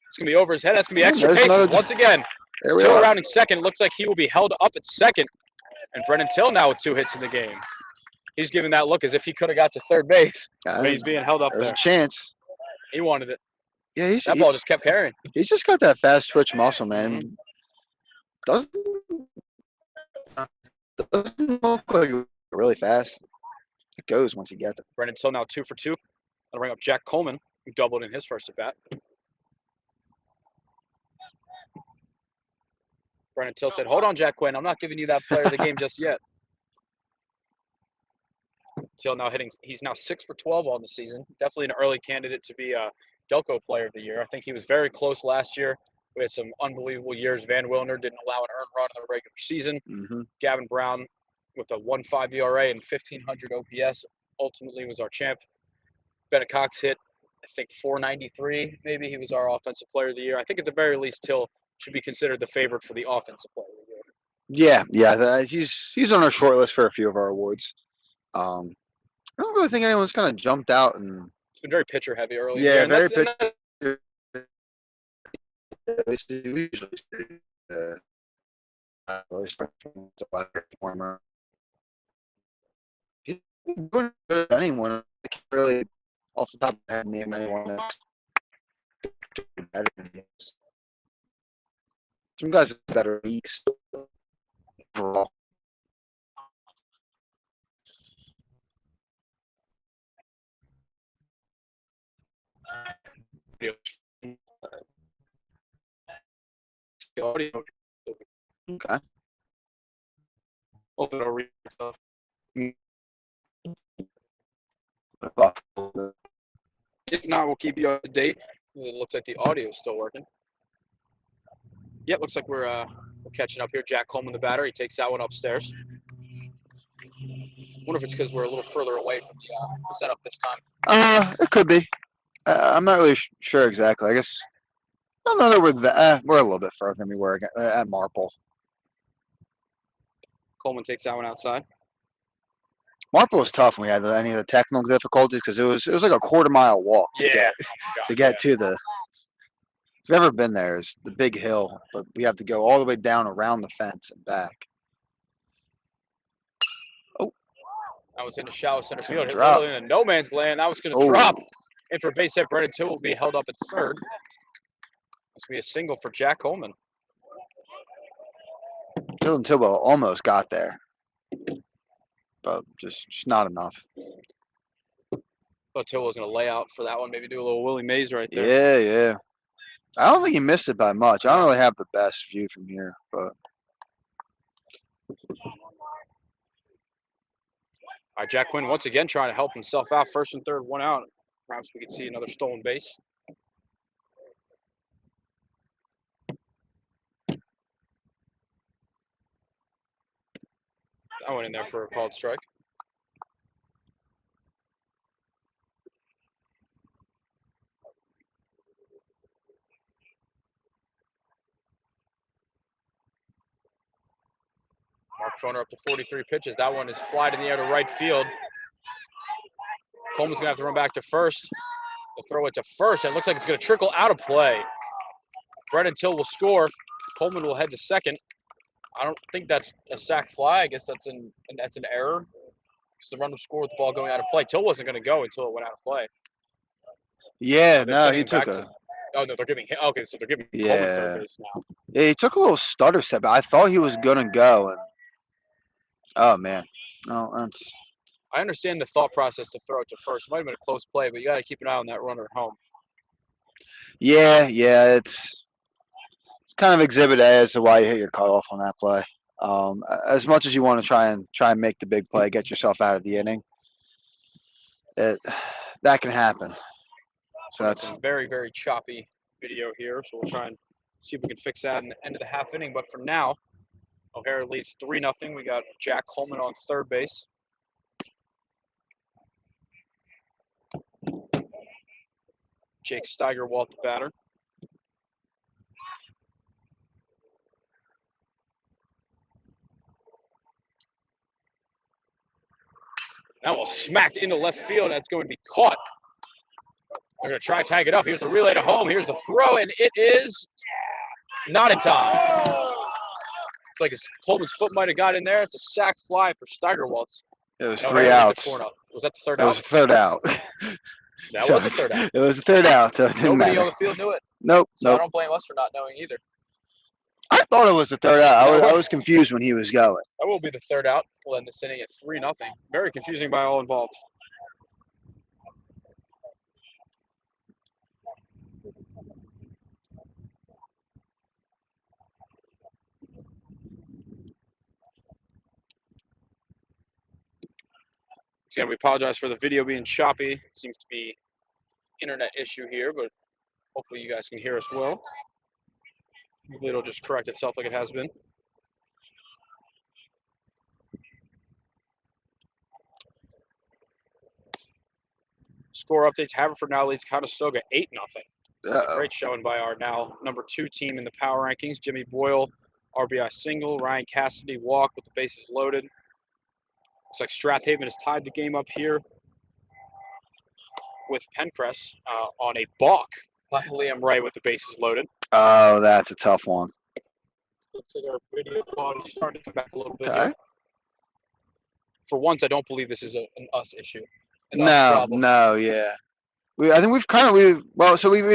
It's going to be over his head. That's going to be extra bases once again. There we Till are. rounding second. It looks like he will be held up at second. And Brendan Till now with 2 hits in the game. He's giving that look as if he could have got to third base. But he's being held up there. There's a chance. He wanted it. Yeah, that ball just kept carrying. He's just got that fast twitch muscle, man. Mm-hmm. Doesn't look like really fast. It goes once he gets it. Brendan Till now 2 for 2. That'll bring up Jack Coleman, who doubled in his first at bat. Brennan Till said, "Hold on, Jack Quinn. I'm not giving you that player of the game just yet." Till now hitting, he's now 6 for 12 on the season. Definitely an early candidate to be a Delco Player of the Year. I think he was very close last year. We had some unbelievable years. Van Wilner didn't allow an earned run in the regular season. Gavin Brown with a 1.5 ERA and 1,500 OPS ultimately was our champ. Bennett Cox hit, I think, 493. Maybe he was our Offensive Player of the Year. I think at the very least, Till should be considered the favorite for the Offensive Player of the Year. Yeah. He's on our short list for a few of our awards. I don't really think anyone's kind of jumped out and. It's been very pitcher heavy early. Yeah, in the year. very pitcher. We usually see he's doing good at anyone. I can't really, off the top of my head, name anyone that's better than he is. Some guys have better leagues overall. Okay. Open or read stuff. If not, we'll keep you up to date. It looks like the audio is still working. Yep, looks like we're catching up here. Jack Coleman, the batter, he takes that one upstairs. Wonder if it's because we're a little further away from the setup this time. It could be. I'm not really sure exactly. I guess I don't know that we're a little bit further than we were at Marple. Coleman takes that one outside. Marple was tough when we had any of the technical difficulties because it was like a quarter-mile walk to get to the. If you've ever been there, it's the big hill, but we have to go all the way down around the fence and back. Oh, that was in the shallow center field. Hit drop. in a no man's land. That was going to drop. And for base hit, Brennan Till will be held up at third. This will be a single for Jack Coleman. Dylan Tibbo almost got there, but just not enough. Thought Till was going to lay out for that one. Maybe do a little Willie Mays right there. Yeah. I don't think he missed it by much. I don't really have the best view from here, but. All right, Jack Quinn once again trying to help himself out. First and third, one out. Perhaps we could see another stolen base. I went in there for a called strike. Mark Troner up to 43 pitches. That one is flied in the air to right field. Coleman's going to have to run back to first. They'll throw it to first, and it looks like it's going to trickle out of play. Brennan Till will score. Coleman will head to second. I don't think that's a sac fly. I guess that's an error. Because the runner scored with the ball going out of play. Till wasn't going to go until it went out of play. Yeah, no, he took a. Oh no, they're giving him. Okay, so they're giving Coleman third base now. Yeah, he took a little stutter step. I thought he was gonna go, and oh man, no, that's. I understand the thought process to throw it to first. It might have been a close play, but you got to keep an eye on that runner at home. Yeah, it's kind of exhibit A as to why you hit your cutoff on that play. As much as you want to try and make the big play, get yourself out of the inning, that can happen. So that's a very, very choppy video here. So we'll try and see if we can fix that in the end of the half inning. But for now, O'Hara leads 3-0. We got Jack Coleman on third base. Jake Steigerwalt, the batter. That will smacked into left field. That's going to be caught. They're going to try and tag it up. Here's the relay to home. Here's the throw, and it is not in time. It's like Coleman's foot might have got in there. It's a sac fly for Steigerwaltz. It was 3 outs. Was that the third out? It was the third out. That was the third out. It was the third out, so it didn't Nobody matter. on the field knew it. Nope. So I don't blame us for not knowing either. I thought it was the third out. I was confused when he was going. That will be the third out. We'll end this inning at 3-0. Very confusing by all involved. Again, we apologize for the video being choppy. It seems to be internet issue here, but hopefully you guys can hear us well. Hopefully it'll just correct itself like it has been. Score updates. Haverford now leads Conestoga 8-0. Great showing by our now number 2 team in the power rankings. Jimmy Boyle, RBI single. Ryan Cassidy walk with the bases loaded. Looks like Strathaven has tied the game up here with Pencrest on a balk by Liam Ray with the bases loaded. Oh, that's a tough one. Looks like our video quality is starting to come back a little bit. Okay. Here. For once, I don't believe this is an us issue. No, yeah. I think we've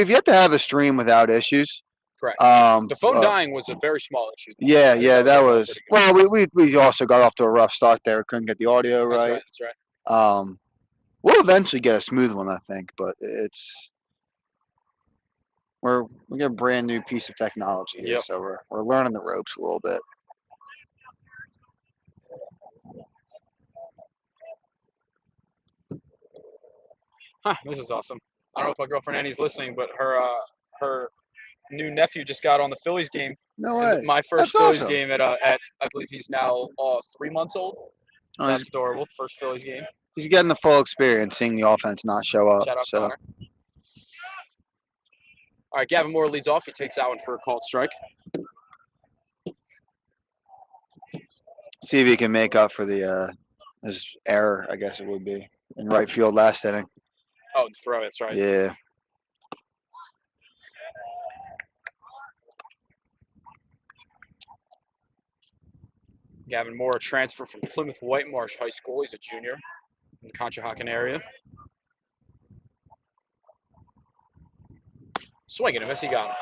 yet to have a stream without issues. Correct. The phone dying was a very small issue. Yeah, that was. Well, we also got off to a rough start there. Couldn't get the audio right. That's right. We'll eventually get a smooth one, I think, but we got a brand new piece of technology here, so we're learning the ropes a little bit. This is awesome. I don't know if my girlfriend Annie's listening, but her new nephew just got on the Phillies game. No way. My first Phillies game at I believe he's now 3 months old. Oh, that's adorable. First Phillies game. He's getting the full experience, seeing the offense not show up. Shout out Connor. All right, Gavin Moore leads off. He takes that one for a called strike. See if he can make up for his error, I guess it would be, in right field last inning. Oh, throw, that's right. Yeah. Gavin Moore, a transfer from Plymouth Whitemarsh High School. He's a junior in the Conshohocken area. Swinging and a miss, he got him.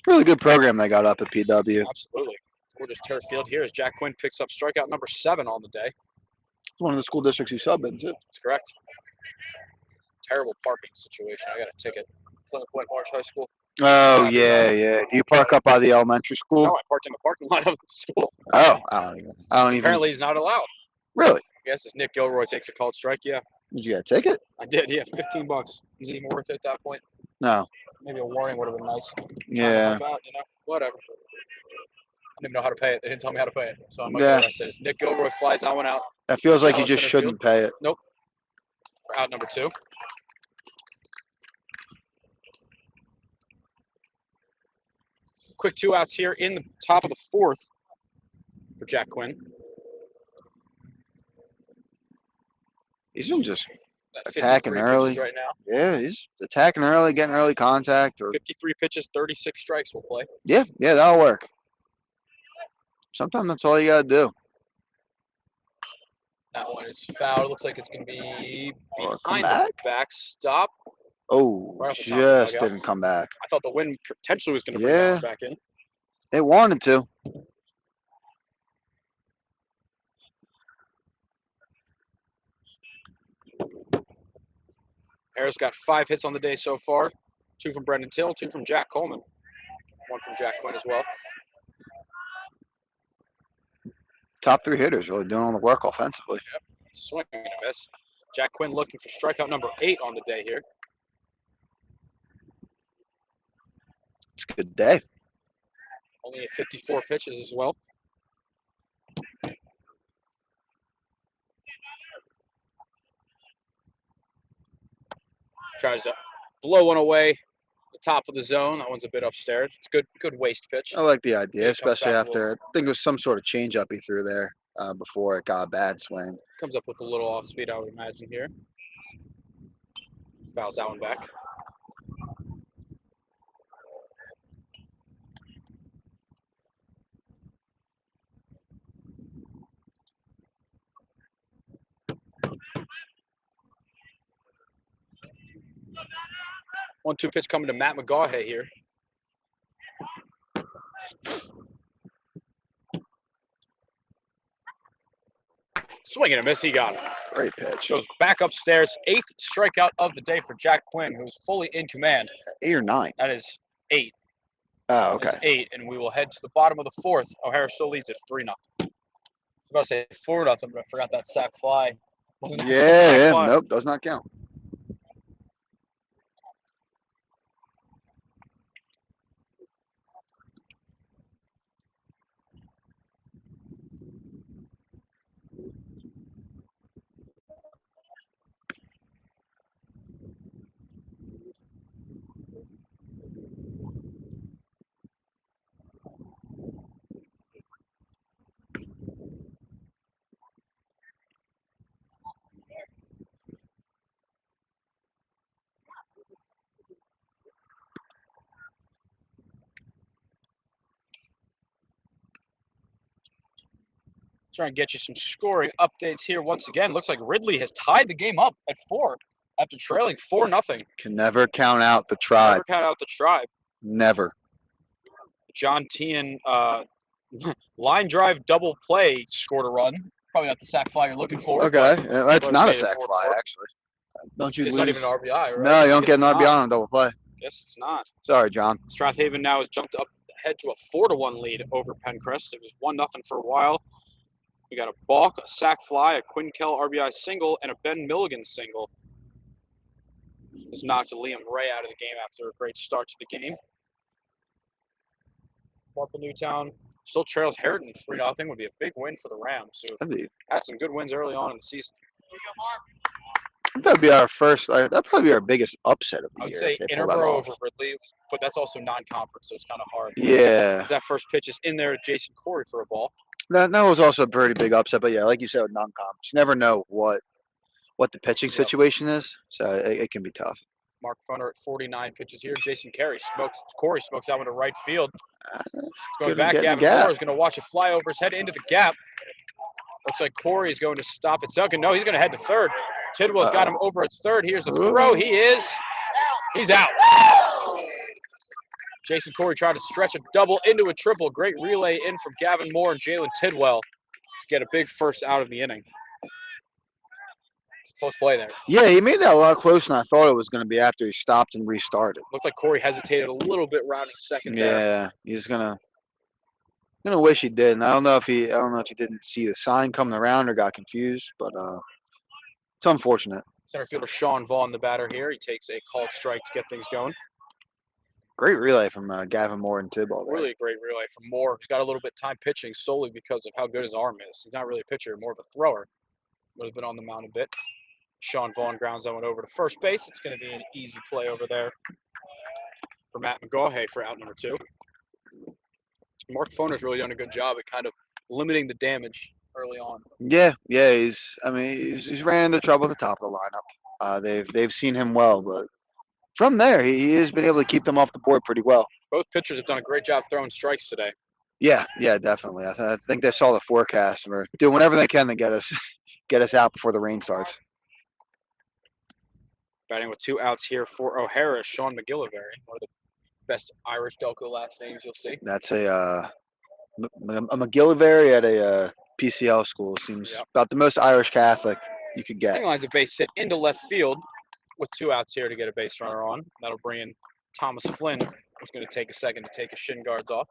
Really good program they got up at PW. Absolutely. Gorgeous turf field here as Jack Quinn picks up strikeout number 7 on the day. It's one of the school districts you sub in, too. That's correct. Terrible parking situation. I got a ticket. Plymouth Whitemarsh High School. Oh, yeah. Do you park up by the elementary school? No, I parked in the parking lot of the school. Oh, I don't even. Apparently, he's not allowed. Really? Yes, as Nick Gilroy takes a called strike, yeah. Did you get a ticket? I did, yeah. $15. Is it even worth it at that point? No. Maybe a warning would have been nice. Yeah. Whatever. I didn't even know how to pay it. They didn't tell me how to pay it. So I'm going to say Nick Gilroy flies that one out. That feels like you just shouldn't pay it. Nope. We're out number 2. Quick 2 outs here in the top of the 4th for Jack Quinn. He's been just attacking early. Right now. Yeah, he's attacking early, getting early contact. 53 pitches, 36 strikes will play. Yeah, that'll work. Sometimes that's all you got to do. That one is foul. It looks like it's going to be behind the backstop. Oh, right just didn't come back. I thought the wind potentially was going to bring that back in. It wanted to. Harris got 5 hits on the day so far. 2 from Brendan Till, 2 from Jack Coleman. 1 from Jack Quinn as well. Top 3 hitters really doing all the work offensively. Yep. Swing and a miss. Jack Quinn looking for strikeout number 8 on the day here. It's a good day. Only at 54 pitches as well. Tries to blow one away, the top of the zone. That one's a bit upstairs. It's good waste pitch. I like the idea, especially after, I think it was some sort of changeup he threw there before it got a bad swing. Comes up with a little off speed, I would imagine here. Fouls that one back. One-two pitch coming to Matt McGaughay here. Swing and a miss, he got it. Great pitch. Goes back upstairs. 8th strikeout of the day for Jack Quinn, who's fully in command. 8 or 9? That is 8. Oh, okay. 8, and we will head to the bottom of the 4th. O'Hara still leads at 3-0. I was about to say 4-0, but I forgot that sac fly Wasn't that Yeah, fly? nope, does not count. Trying to get you some scoring updates here once again. Looks like Ridley has tied the game up at 4 after trailing 4-0. Can never count out the tribe. Never count out the tribe. Never. John Tian line drive double play scored a run. Probably not the sack fly you're looking for. Okay, that's not a made it sack fly, 4-4. actually. Don't you It's lose? not even an RBI, right? No, you don't Guess get an it's RBI not. on a double play. Guess it's not. Sorry, John. Strathaven now has jumped up ahead to a 4-1 lead over Pencrest. It was 1-0 for a while. We got a balk, a sack fly, a Quinkel RBI single, and a Ben Milligan single. This knocked Liam Ray out of the game after a great start to the game. Marple Newtown still trails Harriton 3-0. Would be a big win for the Rams, who had some good wins early on in the season. That'd be our first. That'd probably be our biggest upset of the year. I would say Interborough over Ridley, but that's also non-conference, so it's kind of hard. Yeah. That first pitch is in there to Jason Corey for a ball. That was also a pretty big upset, but yeah, like you said, with non-conference, you never know what the pitching situation is, so it can be tough. Mark Funner at 49 pitches here. Jason Corey smokes that one to right field. Going back, Gavin Moore is going to watch it fly over his head into the gap. Looks like Corey is going to stop at second. No, he's going to head to third. Tidwell's got him over at third. Here's the throw. He's out. Jason Corey tried to stretch a double into a triple. Great relay in from Gavin Moore and Jalen Tidwell to get a big first out of the inning. Close play there. Yeah, he made that a lot closer than I thought it was going to be after he stopped and restarted. Looked like Corey hesitated a little bit rounding second there. Yeah, he's gonna wish he did. And I don't know if he didn't see the sign coming around or got confused, but it's unfortunate. Center fielder Sean Vaughn, the batter here. He takes a called strike to get things going. Great relay from Gavin Moore and Tidwell. Really a great relay from Moore. He's got a little bit of time pitching solely because of how good his arm is. He's not really a pitcher, more of a thrower. Would have been on the mound a bit. Sean Vaughn grounds that one over to first base. It's going to be an easy play over there for Matt McGaughey for out number 2. Mark Foner's really done a good job at kind of limiting the damage early on. Yeah, he's ran into trouble at the top of the lineup. They've seen him well, but from there he has been able to keep them off the board pretty well. Both pitchers have done a great job throwing strikes today. Yeah, definitely. I think they saw the forecast and are doing whatever they can to get us out before the rain starts. Batting with 2 outs here for O'Hara, Sean McGillivray, one of the best Irish Delco last names you'll see. That's a McGillivray at a PCL school. Seems about the most Irish Catholic you could get. Lines a base hit into left field with 2 outs here to get a base runner on. That'll bring in Thomas Flynn, who's going to take a second to take his shin guards off.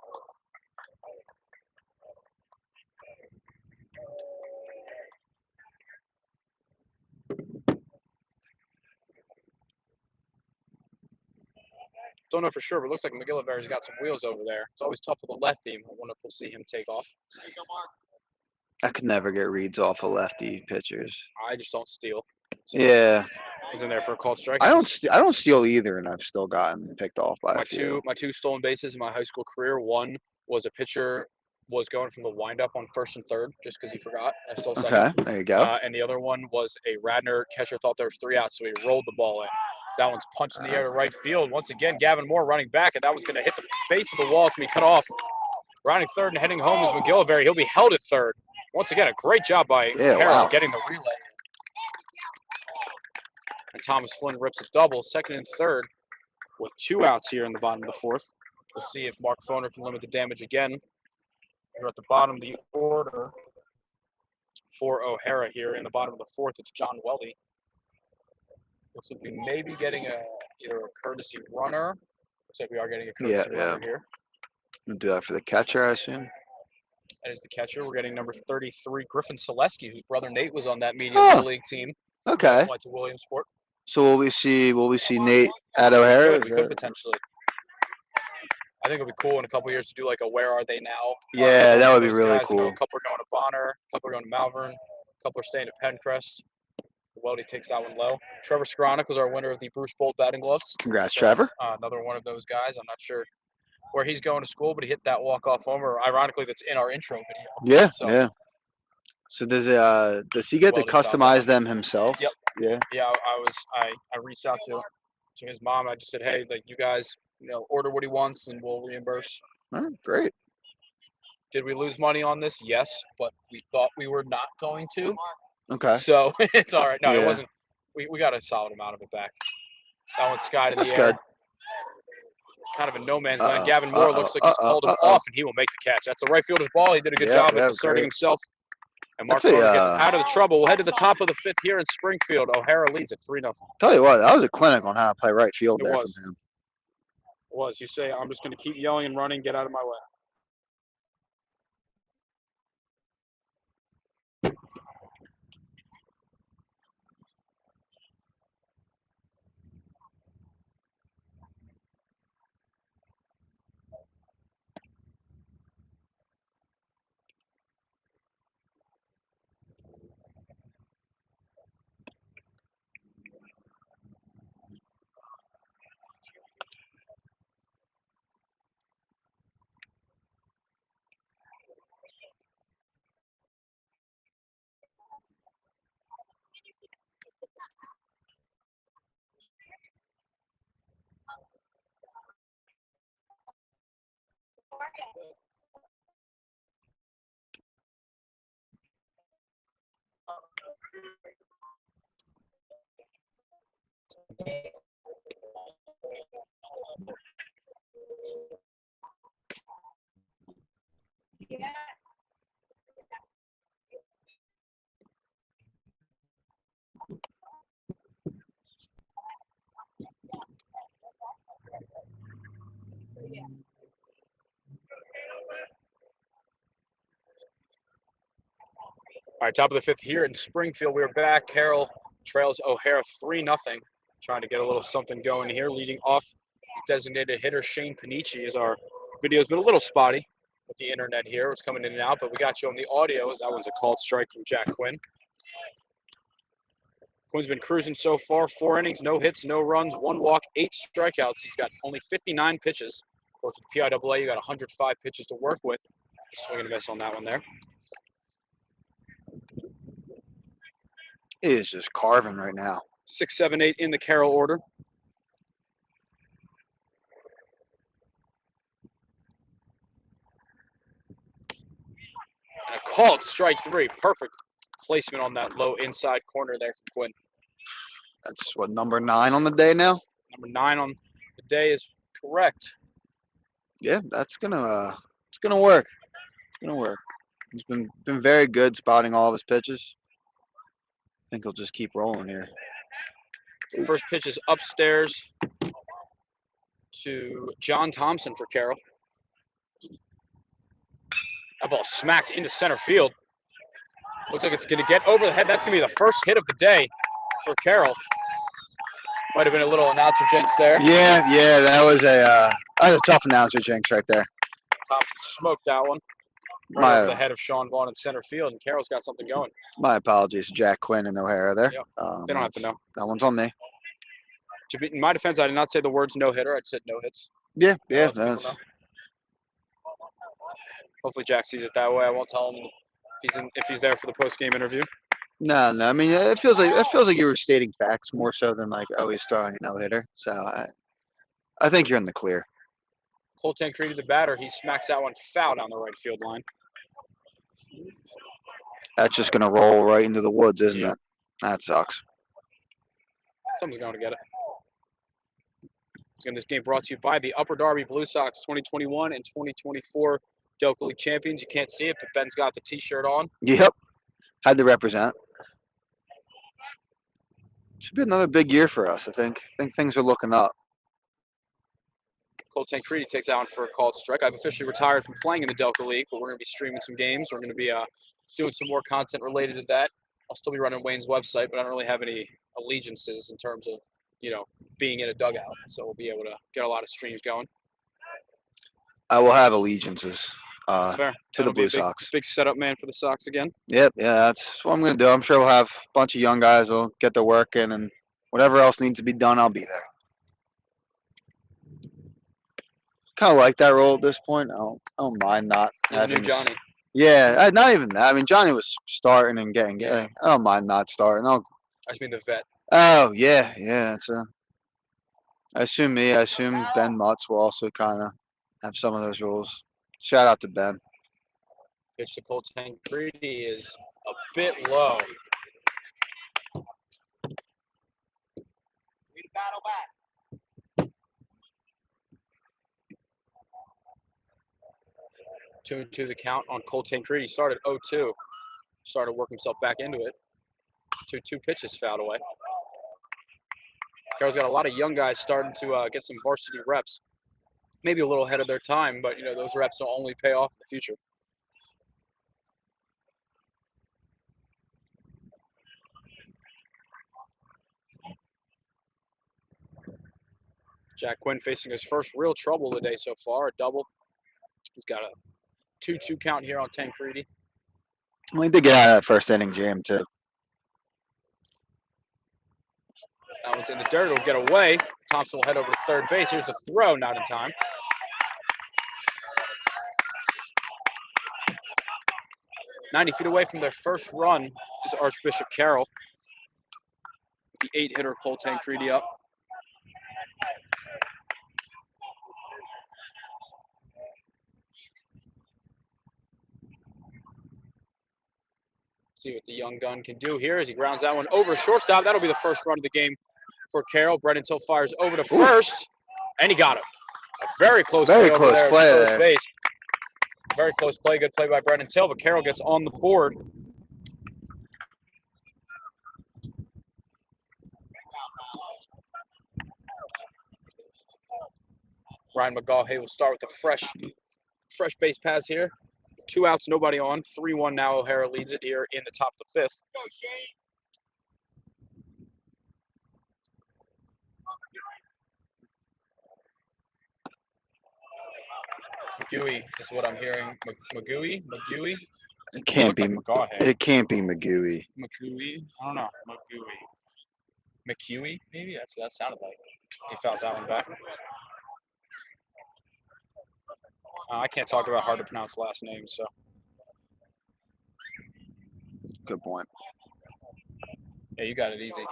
Don't know for sure, but it looks like McGillivrary's got some wheels over there. It's always tough with a lefty. I wonder if we'll see him take off. There you go, Mark. I could never get reads off of lefty pitchers. I just don't steal. So yeah. He's in there for a called strike. I don't steal either, and I've still gotten picked off by a few. My 2 stolen bases in my high school career. One was a pitcher was going from the windup on first and third just because he forgot. I stole second. Okay, there you go. And the other one was a Radnor catcher thought there was 3 outs, so he rolled the ball in. That one's punched in the air to right field. Once again, Gavin Moore running back, and that one's going to hit the base of the wall. It's going to be cut off. Rounding third and heading home is McGillivray. He'll be held at third. Once again, a great job by Carroll getting the relay. And Thomas Flynn rips a double, second and third, with 2 outs here in the bottom of the 4th. We'll see if Mark Foner can limit the damage again. We're at the bottom of the order for O'Hara here. In the bottom of the 4th, it's John Welly. Looks like we may be getting either a courtesy runner. Looks like we are getting a courtesy runner here. We'll do that for the catcher, I assume. That is the catcher. We're getting number 33, Griffin Selesky, whose brother Nate was on that medium Oh, little league team. okay. Went to Williamsport. So will we see Nate at O'Hara? We could potentially. I think it would be cool in a couple of years to do like a Where Are They Now? Yeah, that would be Those really guys, I know cool. a couple are going to Bonner, a couple are going to Malvern, a couple are staying at Pencrest. Weldy takes that one low. Trevor Skronik was our winner of the Bruce Bolt batting gloves. Congrats, So, Trevor. Another one of those guys. I'm not sure where he's going to school, but he hit that walk-off homer. Ironically, that's in our intro video. Yeah, So, yeah. So does he get to Weldy shot that customize one. them himself? Yep. Yeah. Yeah, I reached out to his mom. I just said, hey, like you guys, order what he wants and we'll reimburse. All right, great. Did we lose money on this? Yes, but we thought we were not going to. Okay. So it's all right. No, Yeah. it wasn't. We got a solid amount of it back. That one skied in That's the air. good. Kind of a no man's Uh-oh. land. Gavin Moore looks like he's called him off, and he will make the catch. That's a right fielder's ball. He did a good job of asserting himself. And Mark Cronin gets out of the trouble. We'll head to the top of the fifth here in Springfield. O'Hara leads at 3-0. Tell you what, that was a clinic on how to play right field there from him. It was. You say, I'm just going to keep yelling and running, get out of my way. All right, top of the fifth here in Springfield. We're back. Carroll trails O'Hara 3-0. Trying to get a little something going here. Leading off, designated hitter Shane Panici. As our video's been a little spotty with the internet here. It's coming in and out, but we got you on the audio. That one's a called strike from Jack Quinn. Quinn's been cruising so far. 4 innings, no hits, no runs, 1 walk, 8 strikeouts. He's got only 59 pitches. Of course, with PIAA, you got 105 pitches to work with. Swing and a miss on that one there. He is just carving right now. 6, 7, 8 in the Carroll order. And a called strike 3. Perfect placement on that low inside corner there from Quinn. That's what, number 9 on the day now? Number 9 on the day is correct. Yeah, that's gonna it's gonna work. It's gonna work. He's been very good spotting all of his pitches. I think he'll just keep rolling here. The first pitch is upstairs to John Thompson for Carroll. That ball smacked into center field. Looks like it's going to get over the head. That's going to be the first hit of the day for Carroll. Might have been a little announcer jinx there. Yeah, that was a tough announcer jinx right there. Thompson smoked that one. Right over the head of Sean Vaughn in center field, and Carroll's got something going. My apologies to Jack Quinn and O'Hara there. Yep. They don't have to know. That one's on me. In my defense, I did not say the words no hitter. I said no hits. Yeah. Hopefully Jack sees it that way. I won't tell him if he's there for the post game interview. No. I mean, it feels like you were stating facts more so than like, oh, he's throwing a no hitter. So I think you're in the clear. Cole Tancredi, the batter, he smacks that one foul down the right field line. That's just gonna roll right into the woods, isn't it? That sucks. Someone's going to get it. Again, this game brought to you by the Upper Darby Blue Sox, 2021 and 2024 Delco League champions. You can't see it, but Ben's got the T-shirt on. Yep. Had to represent. Should be another big year for us, I think. I think things are looking up. Cole Tancredi takes out for a called strike. I've officially retired from playing in the Delco League, but we're going to be streaming some games. We're going to be doing some more content related to that. I'll still be running Wayne's website, but I don't really have any allegiances in terms of, being in a dugout. So we'll be able to get a lot of streams going. I will have allegiances That's fair. to the That'll be Blue a Sox. big setup man for the Sox again. Yep, yeah, that's what I'm going to do. I'm sure we'll have a bunch of young guys who'll get their work in, and whatever else needs to be done, I'll be there. Kind of like that role at this point. I don't mind not having Johnny. Yeah, not even that. I mean, Johnny was starting and getting. I don't mind not starting. I just mean the vet. Oh yeah. It's I assume Ben Mutz will also kind of have some of those roles. Shout out to Ben. Pitch to Cole Tancredi is a bit low. We battle back. 2-2 the count on Cole Tancredi. He started 0-2. Started to work himself back into it. 2-2 pitches fouled away. Carroll's got a lot of young guys starting to get some varsity reps. Maybe a little ahead of their time, but those reps will only pay off in the future. Jack Quinn facing his first real trouble of the day so far, a double. He's got a 2-2 count here on Tancredi. I think they get out of that first inning jam too. That one's in the dirt. It'll get away. Thompson will head over to third base. Here's the throw, not in time. "90 feet away from their first run is Archbishop Carroll. The 8-hitter Cole Tancredi up. See what the young gun can do here as he grounds that one over shortstop. That'll be the first run of the game for Carroll. Brennan Till fires over to first, and he got him. A very close play over there at first base. Very close play. Good play by Brennan Till, but Carroll gets on the board. Ryan McGaughy will start with a fresh base pass here. 2 outs, nobody on. 3-1 now. O'Hara leads it here in the top of the 5th. McGewy is what I'm hearing. McGewy? It can't be McGaughy. It can't be McGewy. McGewy? I don't know. McGewy, maybe? That's what that sounded like. He fouls that one back. I can't talk about hard to pronounce last names, so. Good point. Yeah, you got it easy.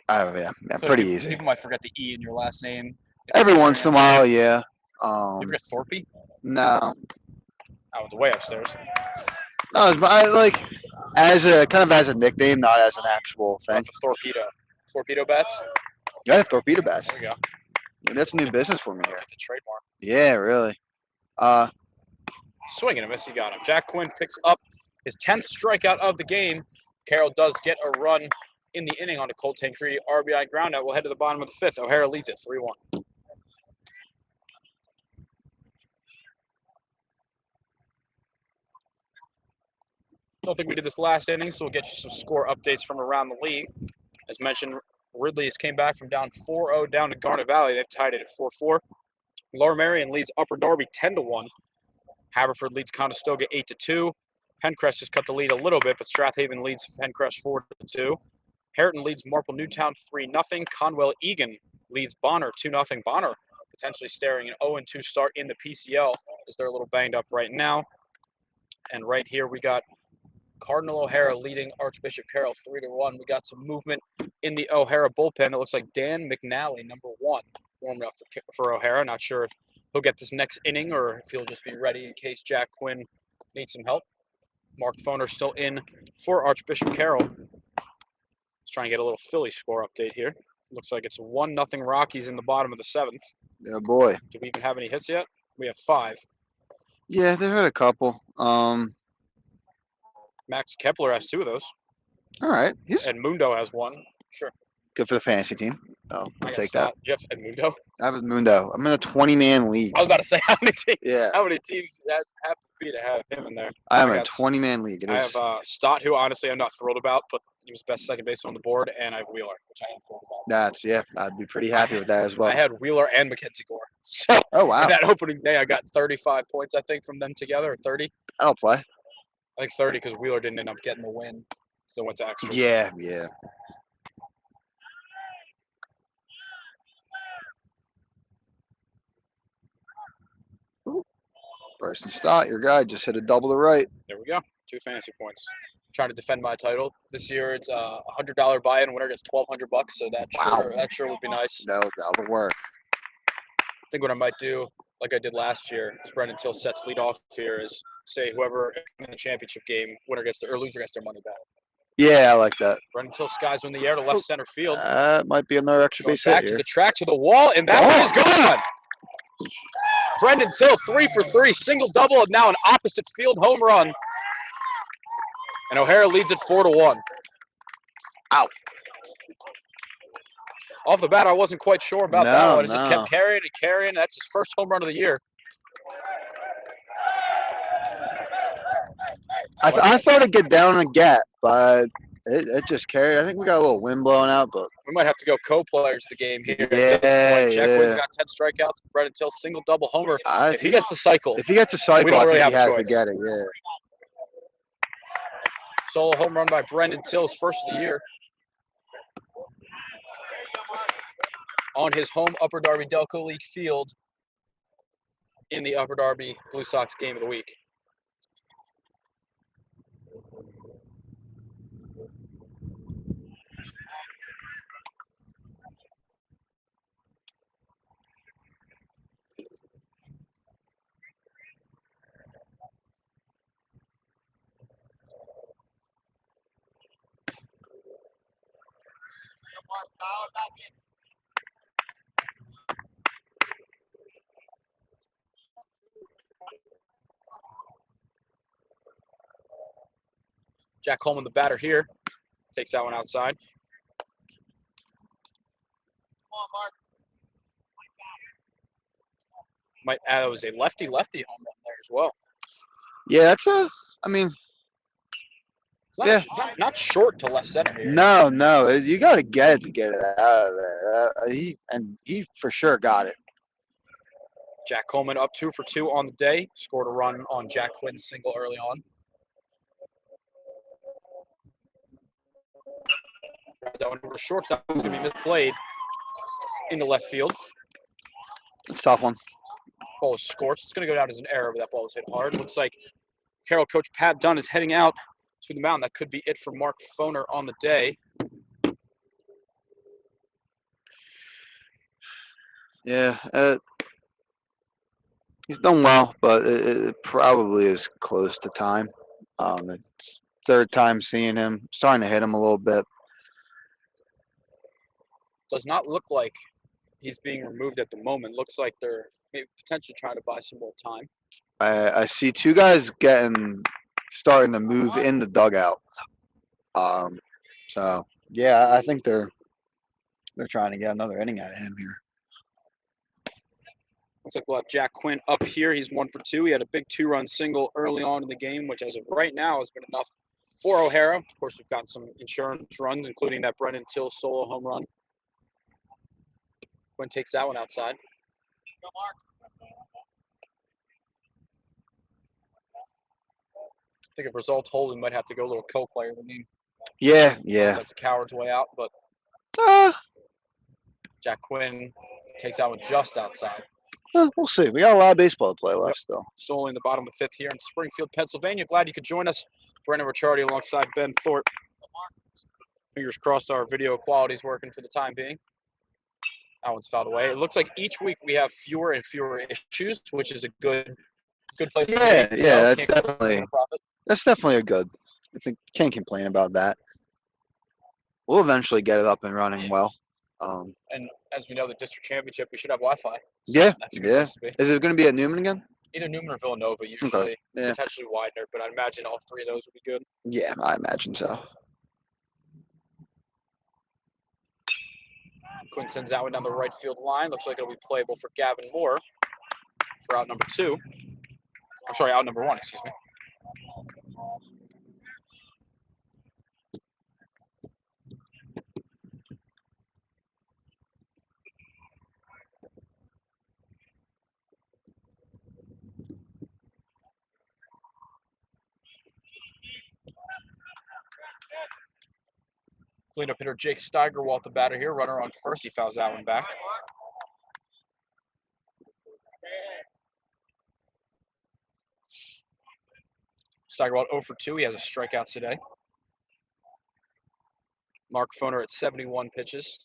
Yeah, So pretty easy. People might forget the E in your last name. Every once in a while, yeah. You forget Thorpe? No. That one's way upstairs. No, as a nickname, not as an actual thing. The torpedo bats. Yeah, torpedo bats. There you go. That's new business for me here. It's a trademark. Yeah, really. Swing and a miss. He got him. Jack Quinn picks up his 10th strikeout of the game. Carroll does get a run in the inning on a Cole Tancredi RBI groundout. We'll head to the bottom of the 5th. O'Hara leads it 3-1. Don't think we did this last inning, so we'll get you some score updates from around the league. As mentioned, Ridley has came back from down 4-0 down to Garnet Valley. They've tied it at 4-4. Lower Merion leads Upper Darby 10-1. Haverford leads Conestoga 8-2. Pencrest has cut the lead a little bit, but Strathaven leads Pencrest 4-2. Harriton leads Marple Newtown 3-0. Conwell Egan leads Bonner 2-0. Bonner potentially staring an 0-2 start in the PCL as they're a little banged up right now. And right here we got Cardinal O'Hara leading Archbishop Carroll 3-1. We got some movement in the O'Hara bullpen. It looks like Dan McNally, number 1, warming up for O'Hara. Not sure if he'll get this next inning or if he'll just be ready in case Jack Quinn needs some help. Mark Foner still in for Archbishop Carroll. Let's try and get a little Philly score update here. Looks like it's 1-0 Rockies in the bottom of the 7th. Yeah, boy. Do we even have any hits yet? We have 5. Yeah, they've had a couple. Max Kepler has 2 of those. All right. And Mundo has 1. Sure. Good for the fantasy team. Oh, I I'll got take that. Stott, Jeff Edmundo. I have Mundo. I'm in a 20-man league. I was about to say how many Yeah. teams that have to be to have him in there. I am in a 20-man league. I have Stott, who honestly I'm not thrilled about, but he was best second baseman on the board, and I have Wheeler, which I am thrilled about. I'd be pretty happy with that as well. I had Wheeler and Mackenzie Gore. So Oh, wow. in that opening day, I got 35 points, I think, from them together, or 30. I'll play. I think 30 because Wheeler didn't end up getting the win, so went to extras. Yeah. Bryson Stott, your guy, just hit a double to right. There we go. 2 fantasy points. Trying to defend my title. This year it's a $100 buy-in. Winner gets $1,200, so that sure would be nice. That would work. I think what I might do, like I did last year, is Brendan Till sets lead off here, is say whoever in the championship game, winner gets or loser gets their money back. Yeah, I like that. Brendan Till skies in the air to left center field. Might be another extra Going base hit back here. to the track to the wall, and that one is gone. Brendan Till 3 for 3, single double, and now an opposite field home run. And O'Hara leads it 4-1. Out. Off the bat, I wasn't quite sure about that one. It just kept carrying and carrying. That's his first home run of the year. I thought it'd get down and get, but it just carried. I think we got a little wind blowing out, but we might have to go co-players of the game here. Yeah. Jack Wynn's got 10 strikeouts. Brendan Till single double homer. If he gets the cycle, we don't really have he has choice. to get it. Yeah. Solo home run by Brendan Till's first of the year. On his home Upper Darby Delco League field in the Upper Darby Blue Sox game of the week. Jack Coleman, the batter here, takes that one outside. Might add it was a lefty home run there as well. Yeah, It's not short to left center here. No, you got to get it out of there. He for sure got it. Jack Coleman up 2 for 2 on the day. Scored a run on Jack Quinn's single early on. That one over to shortstop. It's going to be misplayed in the left field. It's a tough one. Ball is scorched. It's going to go down as an error, but that ball was hit hard. Looks like Carroll coach Pat Dunn is heading out to the mound. That could be it for Mark Foner on the day. Yeah, he's done well, but it probably is close to time. It's third time seeing him, starting to hit him a little bit. Does not look like he's being removed at the moment. Looks like they're maybe potentially trying to buy some more time. I see 2 guys starting to move in the dugout. So yeah, I think they're trying to get another inning out of him here. Looks like we'll have Jack Quinn up here. He's 1 for 2. He had a big 2-run single early on in the game, which as of right now has been enough for O'Hara. Of course, we've got some insurance runs, including that Brendan Till solo home run. Quinn takes that one outside. Go, Mark. I think if results hold, we might have to go a little co-player. I mean, yeah. That's a coward's way out, but Jack Quinn takes that one just outside. We'll see. We got a lot of baseball to play left still. Solely in the bottom of the 5th here in Springfield, Pennsylvania. Glad you could join us. Brendan Ricciardi alongside Ben Thorpe. Fingers crossed our video quality is working for the time being. That one's fouled away. It looks like each week we have fewer and fewer issues, which is a good place to be. Yeah, that's definitely a good. I think can't complain about that. We'll eventually get it up and running well. And as we know, the district championship, we should have Wi-Fi. So that's a good place to be. Is it going to be at Newman again? Either Newman or Villanova, usually. Potentially Widener, but I'd imagine all 3 of those would be good. Yeah, I imagine so. Quinn sends that one down the right field line. Looks like it'll be playable for Gavin Moore for out number 2. I'm sorry, out number 1, excuse me. Cleanup hitter Jake Steigerwalt, the batter here. Runner on first. He fouls that one back. Steigerwalt 0 for 2. He has a strikeout today. Mark Foner at 71 pitches.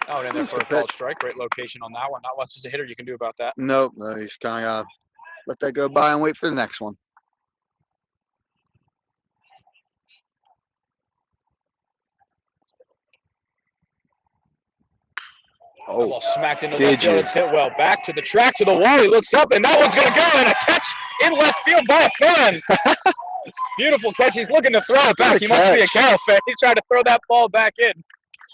Oh, and then for a called strike. Great location on that one. Not much as a hitter you can do about that. Nope. No, you just kind of let that go by and wait for the next one. Oh, ball smacked into left field. It's hit well. Back to the track, to the wall. He looks up, and that one's going to go. And a catch in left field by a fan. Beautiful catch. He's looking to throw it back. He must be a Carroll fan. He's trying to throw that ball back in.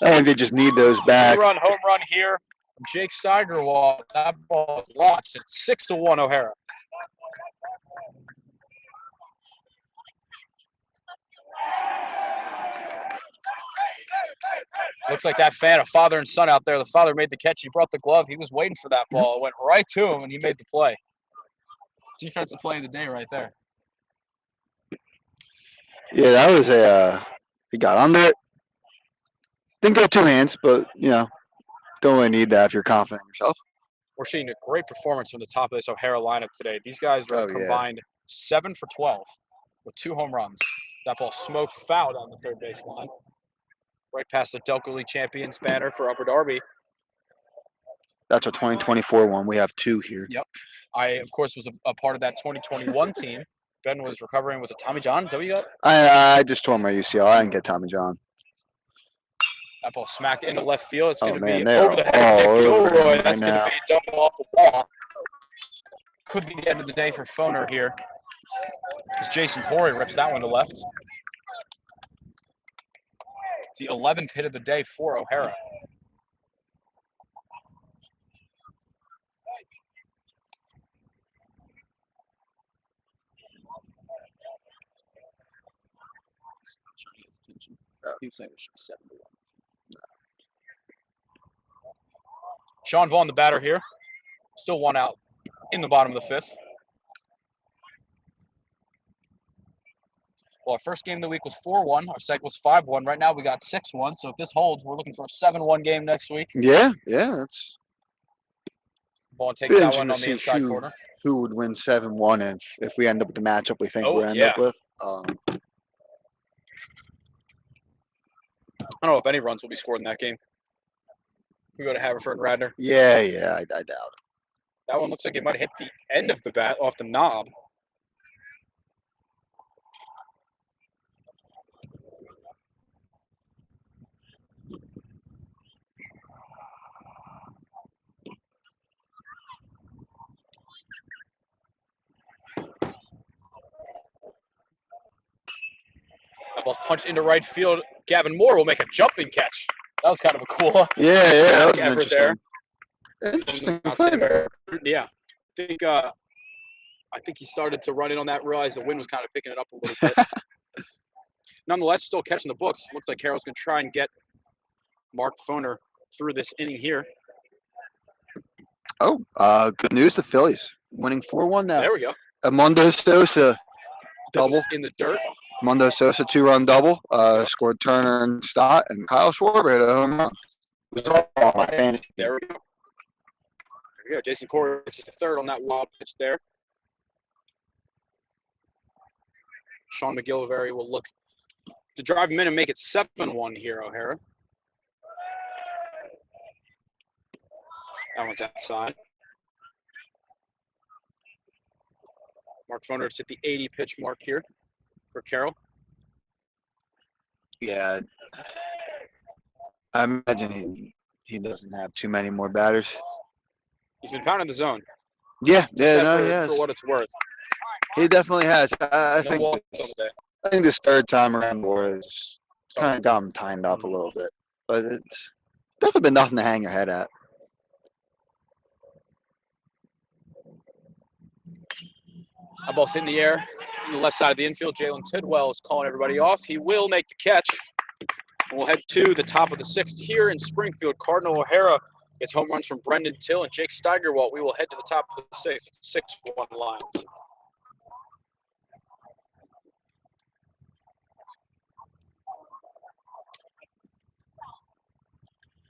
I think they just need those back. Home run here from Jake Steigerwalt. That ball is launched. It's 6-1 O'Hara. Looks like that fan, a father and son out there. The father made the catch. He brought the glove. He was waiting for that ball. It went right to him, and he made the play. Defensive play of the day right there. Yeah, that was he got under it. Didn't go 2 hands, but, don't really need that if you're confident in yourself. We're seeing a great performance from the top of this O'Hara lineup today. These guys are combined 7 for 12 with 2 home runs. That ball smoked foul down the third base line. Right past the Delco League champions banner for Upper Darby. That's a 2024 one. We have 2 here. Yep. I, of course, was a part of that 2021 team. Ben was recovering. Was it Tommy John? Is that what you got? I just tore my UCL. I didn't get Tommy John. That ball smacked into left field. It's going to be over over the head of Nick Gilroy. That's going to now. be a double off the wall. Could be the end of the day for Foner here. Because Jason Corey rips that one to left. It's the 11th hit of the day for O'Hara. He was saying it should be 7-1. Sean Vaughn, the batter here. Still 1 out in the bottom of the 5th. Well, our first game of the week was 4-1. Our second was 5-1. Right now we got 6-1. So if this holds, we're looking for a 7-1 game next week. Yeah, that's. Vaughn takes that one on the inside corner. Who would win 7-1 if we end up with the matchup we think we'll end up with? I don't know if any runs will be scored in that game. We go to Haverford and Radnor. Yeah, I doubt it. That one looks like it might hit the end of the bat off the knob. That ball's punched into right field. Gavin Moore will make a jumping catch. That was kind of a cool. Yeah, that was effort interesting. there. Interesting play there. Yeah, I think he started to run in on that. Realized the wind was kind of picking it up a little bit. Nonetheless, still catching the books. Looks like Carroll's going to try and get Mark Foner through this inning here. Oh, good news. The Phillies winning 4-1 now. There we go. Armando Sosa double in the dirt. Armando Sosa 2-run double. Scored Turner and Stott, and Kyle Schwarber hit a home run. It was all my fantasy. There we go. There we go. Jason Corey is the third on that wild pitch there. Sean McGillivray will look to drive him in and make it 7-1 here, O'Hara. That one's outside. Mark Foner's hit the 80 pitch mark here for Carroll. Yeah. I imagine he doesn't have too many more batters. He's been pounding the zone. Yeah, For what it's worth. He definitely has. I No think walks this, on the day. I think this third time around was kind of got him timed up a Mhm. little bit, but it's definitely been nothing to hang your head at. That ball's in the air on the left side of the infield. Jalen Tidwell is calling everybody off. He will make the catch. We'll head to the top of the sixth here in Springfield. Cardinal O'Hara gets home runs from Brendan Till and Jake Steigerwalt. We will head to the top of the sixth. 6-1 Lions.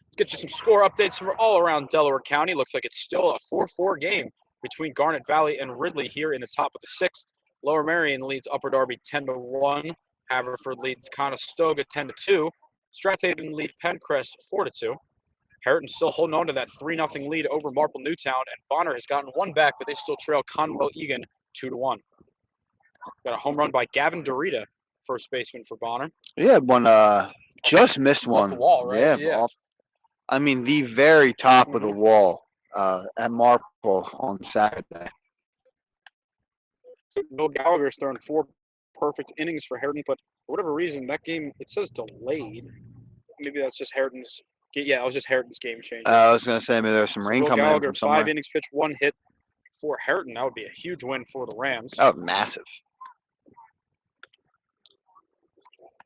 Let's get you some score updates from all around Delaware County. Looks like it's still a 4-4 game between Garnet Valley and Ridley here in the top of the sixth. Lower Merion leads Upper Darby 10-1. Haverford leads Conestoga 10-2. Strathaven leads Pencrest 4-2. Harriton still holding on to that 3-0 lead over Marple Newtown, and Bonner has gotten one back, but they still trail Conwell Egan 2-1. Got a home run by Gavin Dorita, first baseman for Bonner. Yeah, one just missed Off one. the wall, right? Yeah, off. I mean, the very top of the wall at Marple on Saturday. Bill Gallagher's thrown 4 perfect innings for Harriton, but for whatever reason, that game, it says delayed. Maybe that's just Harriton's. Yeah, it was just Harriton's game change. I was gonna say maybe there's some rain Bill coming Gallagher, in from somewhere. 5 innings pitched, 1 hit for Harriton. That would be a huge win for the Rams. Oh, massive.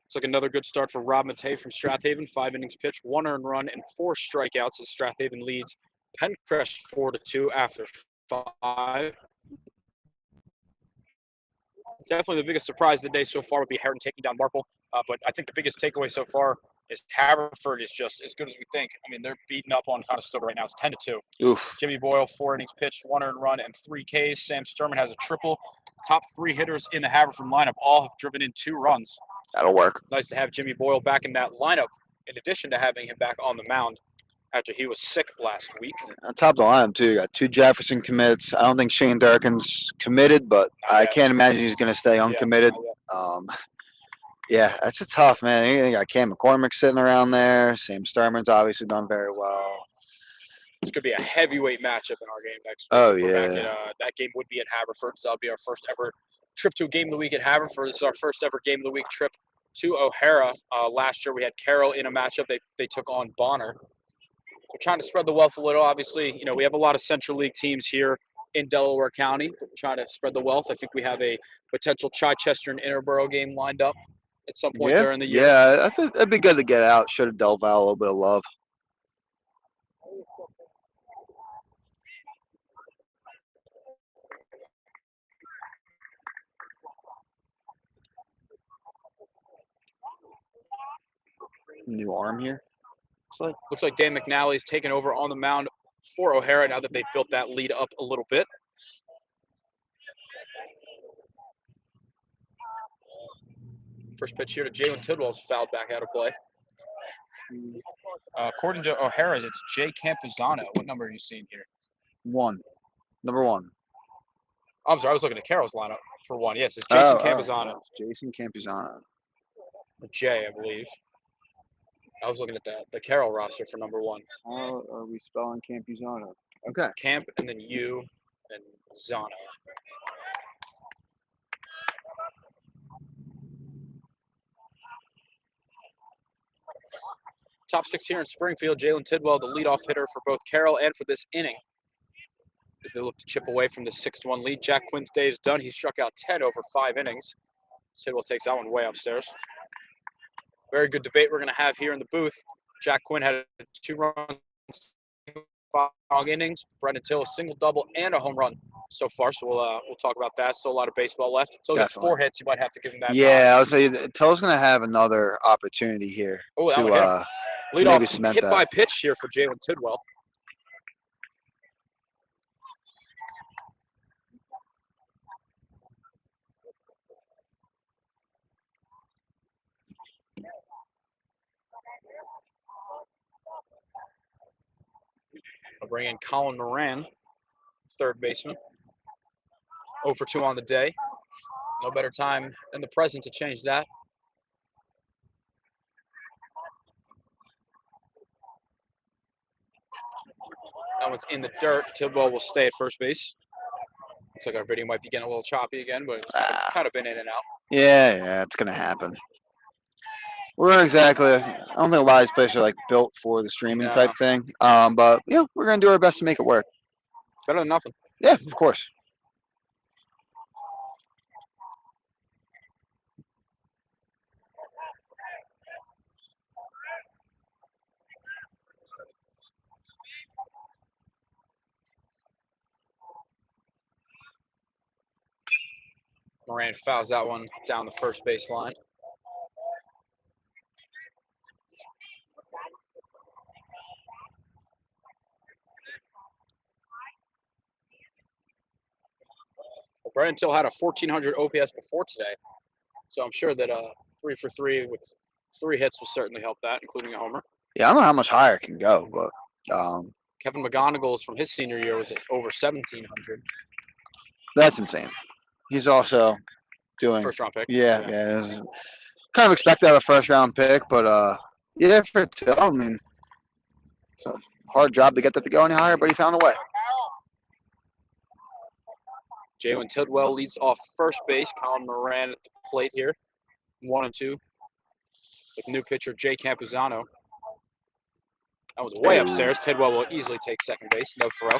It's like another good start for Rob Matei from Strathaven. 5 innings pitched, 1 earned run, and 4 strikeouts as Strathaven leads Pencrest 4-2 after 5. Definitely the biggest surprise of the day so far would be Harriton taking down Marple. But I think the biggest takeaway so far is Haverford is just as good as we think. I mean, they're beating up on Conestoga right now. It's 10-2. Oof. Jimmy Boyle, 4 innings pitched, 1 earned run, and 3 Ks. Sam Sturman has a triple. Top 3 hitters in the Haverford lineup all have driven in 2 runs. That'll work. Nice to have Jimmy Boyle back in that lineup, in addition to having him back on the mound after he was sick last week. On top of the lineup, too, you got 2 Jefferson commits. I don't think Shane Durkin's committed, but I can't imagine he's going to stay uncommitted. Yeah, that's a tough, man. You got Cam McCormick sitting around there. Sam Sturman's obviously done very well. It's going to be a heavyweight matchup in our game next week. Oh, We're yeah. back in, that game would be at Haverford, so that'll be our first ever trip to a game of the week at Haverford. This is our first ever game of the week trip to O'Hara. Last year we had Carroll in a matchup. They took on Bonner. We're trying to spread the wealth a little. Obviously, we have a lot of Central League teams here in Delaware County. We're trying to spread the wealth. I think we have a potential Chichester and Interborough game lined up at some point during the year. Yeah, I think it'd be good to get out. Should have dealt out a little bit of love. New arm here. Looks like Dan McNally's taken over on the mound for O'Hara now that they've built that lead up a little bit. First pitch here to Jalen Tidwell's fouled back out of play. According to O'Hara's, it's Jay Campuzano. What number are you seeing here? 1. Number 1. I'm sorry, I was looking at Carroll's lineup for 1. Yes, it's Jason Campuzano. It's Jason Campuzano. Jay, I believe. I was looking at the Carroll roster for number 1. How are we spelling Campuzano? Okay. Camp and then U and Zano. Top 6 here in Springfield. Jalen Tidwell, the leadoff hitter for both Carroll and for this inning. As they look to chip away from the 6-1 lead. Jack Quinn's day is done. He struck out 10 over 5 innings. Tidwell takes that one way upstairs. Very good debate we're going to have here in the booth. Jack Quinn had 2 runs, 5 innings. Brendan Till a single, double, and a home run so far. So we'll talk about that. Still a lot of baseball left. Till gets 4 hits. You might have to give him that. Yeah, I would say Till's going to have another opportunity here to maybe cement hit that. by pitch here for Jalen Tidwell. I'll bring in Colin Moran, third baseman. 0 for 2 on the day. No better time than the present to change that. That one's in the dirt. Tidwell will stay at first base. Looks like our video might be getting a little choppy again, but it's kind of been in and out. Yeah, it's gonna happen. We're exactly. I don't think a lot of these places are like built for the streaming type thing. But yeah, we're gonna do our best to make it work. Better than nothing. Yeah, of course. Moran fouls that one down the first base line. Well, Brennan Till had a 1,400 OPS before today, so I'm sure that 3 for 3 with 3 hits will certainly help that, including a homer. Yeah, I don't know how much higher it can go, but Kevin McGonigal's from his senior year was at over 1,700. that's insane. He's also doing First round pick. Yeah. It's kind of expected out of a first round pick, but yeah, for Till, I mean, it's a hard job to get that to go any higher, but he found a way. Jalen Tidwell leads off first base. Colin Moran at the plate here, 1-2. With new pitcher Jay Campuzano. That was way upstairs. Tidwell will easily take second base. No throw.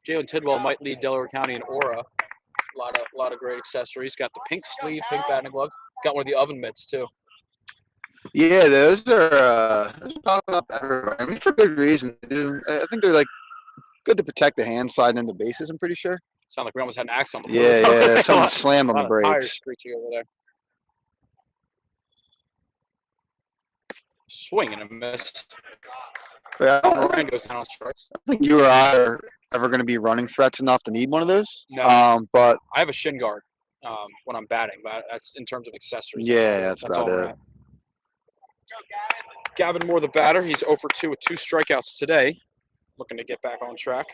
Jalen Tidwell might lead Delaware County in aura. A lot of great accessories. Got the pink sleeve, pink batting gloves. Got one of the oven mitts too. Yeah, those are popping up everywhere. I mean, for good reason. I think they're like good to protect the hand sliding into bases. I'm pretty sure. Sound like we almost had an accident. Yeah. Someone slammed on the brakes. Tires screeching over there. Swing and a miss. Yeah, Moran goes down on strikes. I don't think you or I are ever going to be running threats enough to need one of those. No. But I have a shin guard when I'm batting, but that's in terms of accessories. Yeah, that's about all it. Gavin Moore, the batter. He's 0 for 2 with 2 strikeouts today. Looking to get back on track.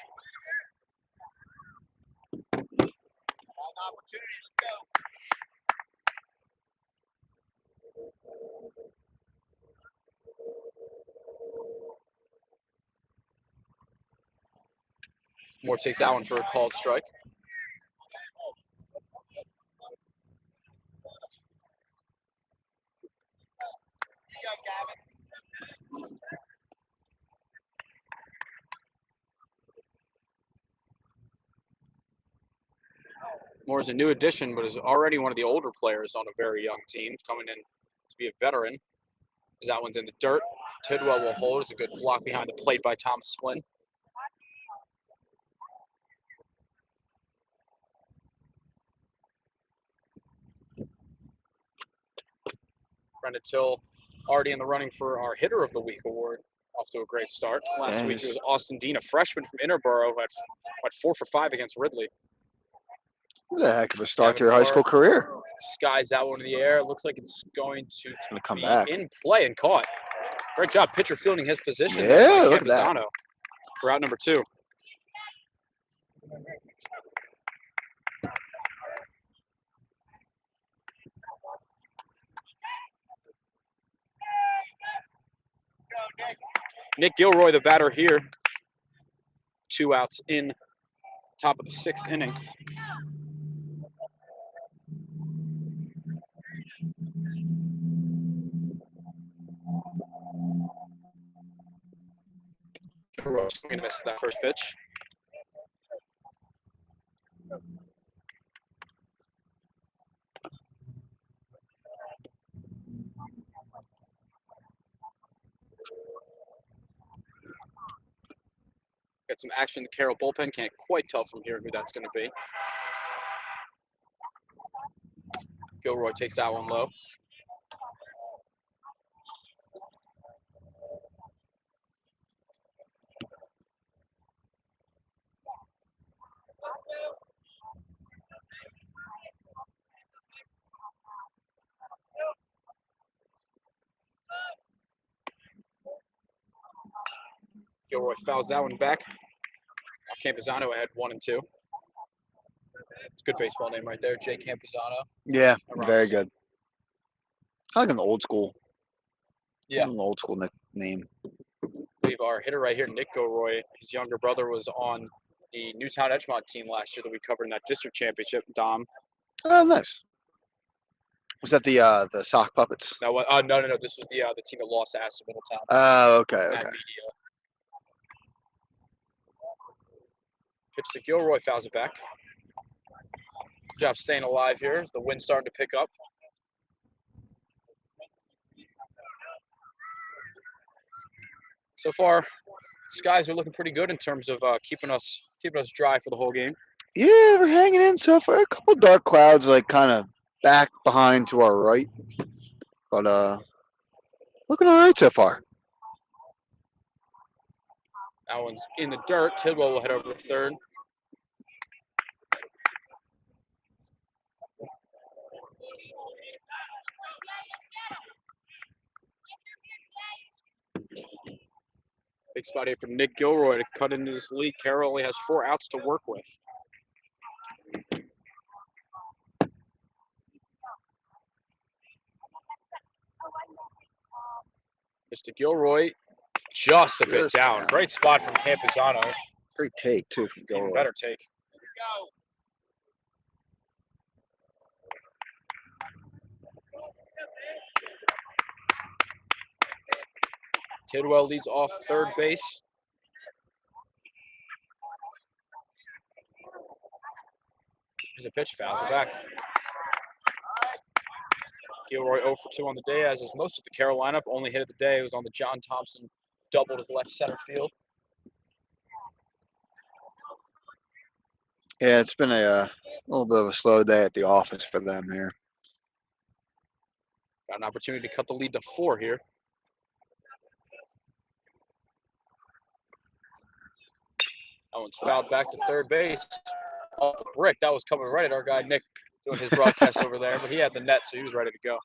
Moore takes that one for a called strike. Moore's a new addition, but is already one of the older players on a very young team, coming in to be a veteran. As that one's in the dirt. Tidwell will hold. It's a good block behind the plate by Thomas Flynn. Brendan Till already in the running for our Hitter of the Week award. Off to a great start. Last week it was Austin Dean, a freshman from Interboro, who had 4 for 5 against Ridley. This is a heck of a start to your high school career. Skies that one in the air. It looks like it's going to come be back. In play and caught. Great job pitcher fielding his position. Yeah, look at that. For out number 2. Nick Gilroy, the batter here. 2 outs in top of the 6th inning. Gilroy swinging and missed that first pitch. Got some action in the Carroll bullpen. Can't quite tell from here who that's going to be. Gilroy takes that one low. Gilroy fouls that one back. Campuzano had 1 and 2. It's a good baseball name right there, Jay Campuzano. Yeah, very good. I like an old school. Yeah. An old school nickname. I believe our hitter right here, Nick Gilroy, his younger brother was on the Newtown Edgemont team last year that we covered in that district championship. Dom. Oh, nice. Was that the sock puppets? No, no. This was the team that lost to Aston Middletown. Oh, okay, At okay. Media. Pitch to Gilroy, fouls it back. Good job staying alive here. The wind's starting to pick up. So far, skies are looking pretty good in terms of keeping us dry for the whole game. Yeah, we're hanging in so far. A couple dark clouds, like kind of back behind to our right, but looking all right so far. That one's in the dirt. Tidwell will head over to third. Big spot here for Nick Gilroy to cut into this lead. Carroll only has 4 outs to work with. Mr. Gilroy, just a bit down. Great spot from Campuzano. Great take, too, from Gilroy. Even better take. Tidwell leads off third base. There's a pitch, fouls it back. Gilroy 0 for 2 on the day, as is most of the Carroll lineup. Only hit of the day was on the John Thompson double to left center field. Yeah, it's been a little bit of a slow day at the office for them here. Got an opportunity to cut the lead to 4 here. That one's fouled back to third base. Off the brick. That was coming right at our guy Nick doing his broadcast over there, but he had the net, so he was ready to go.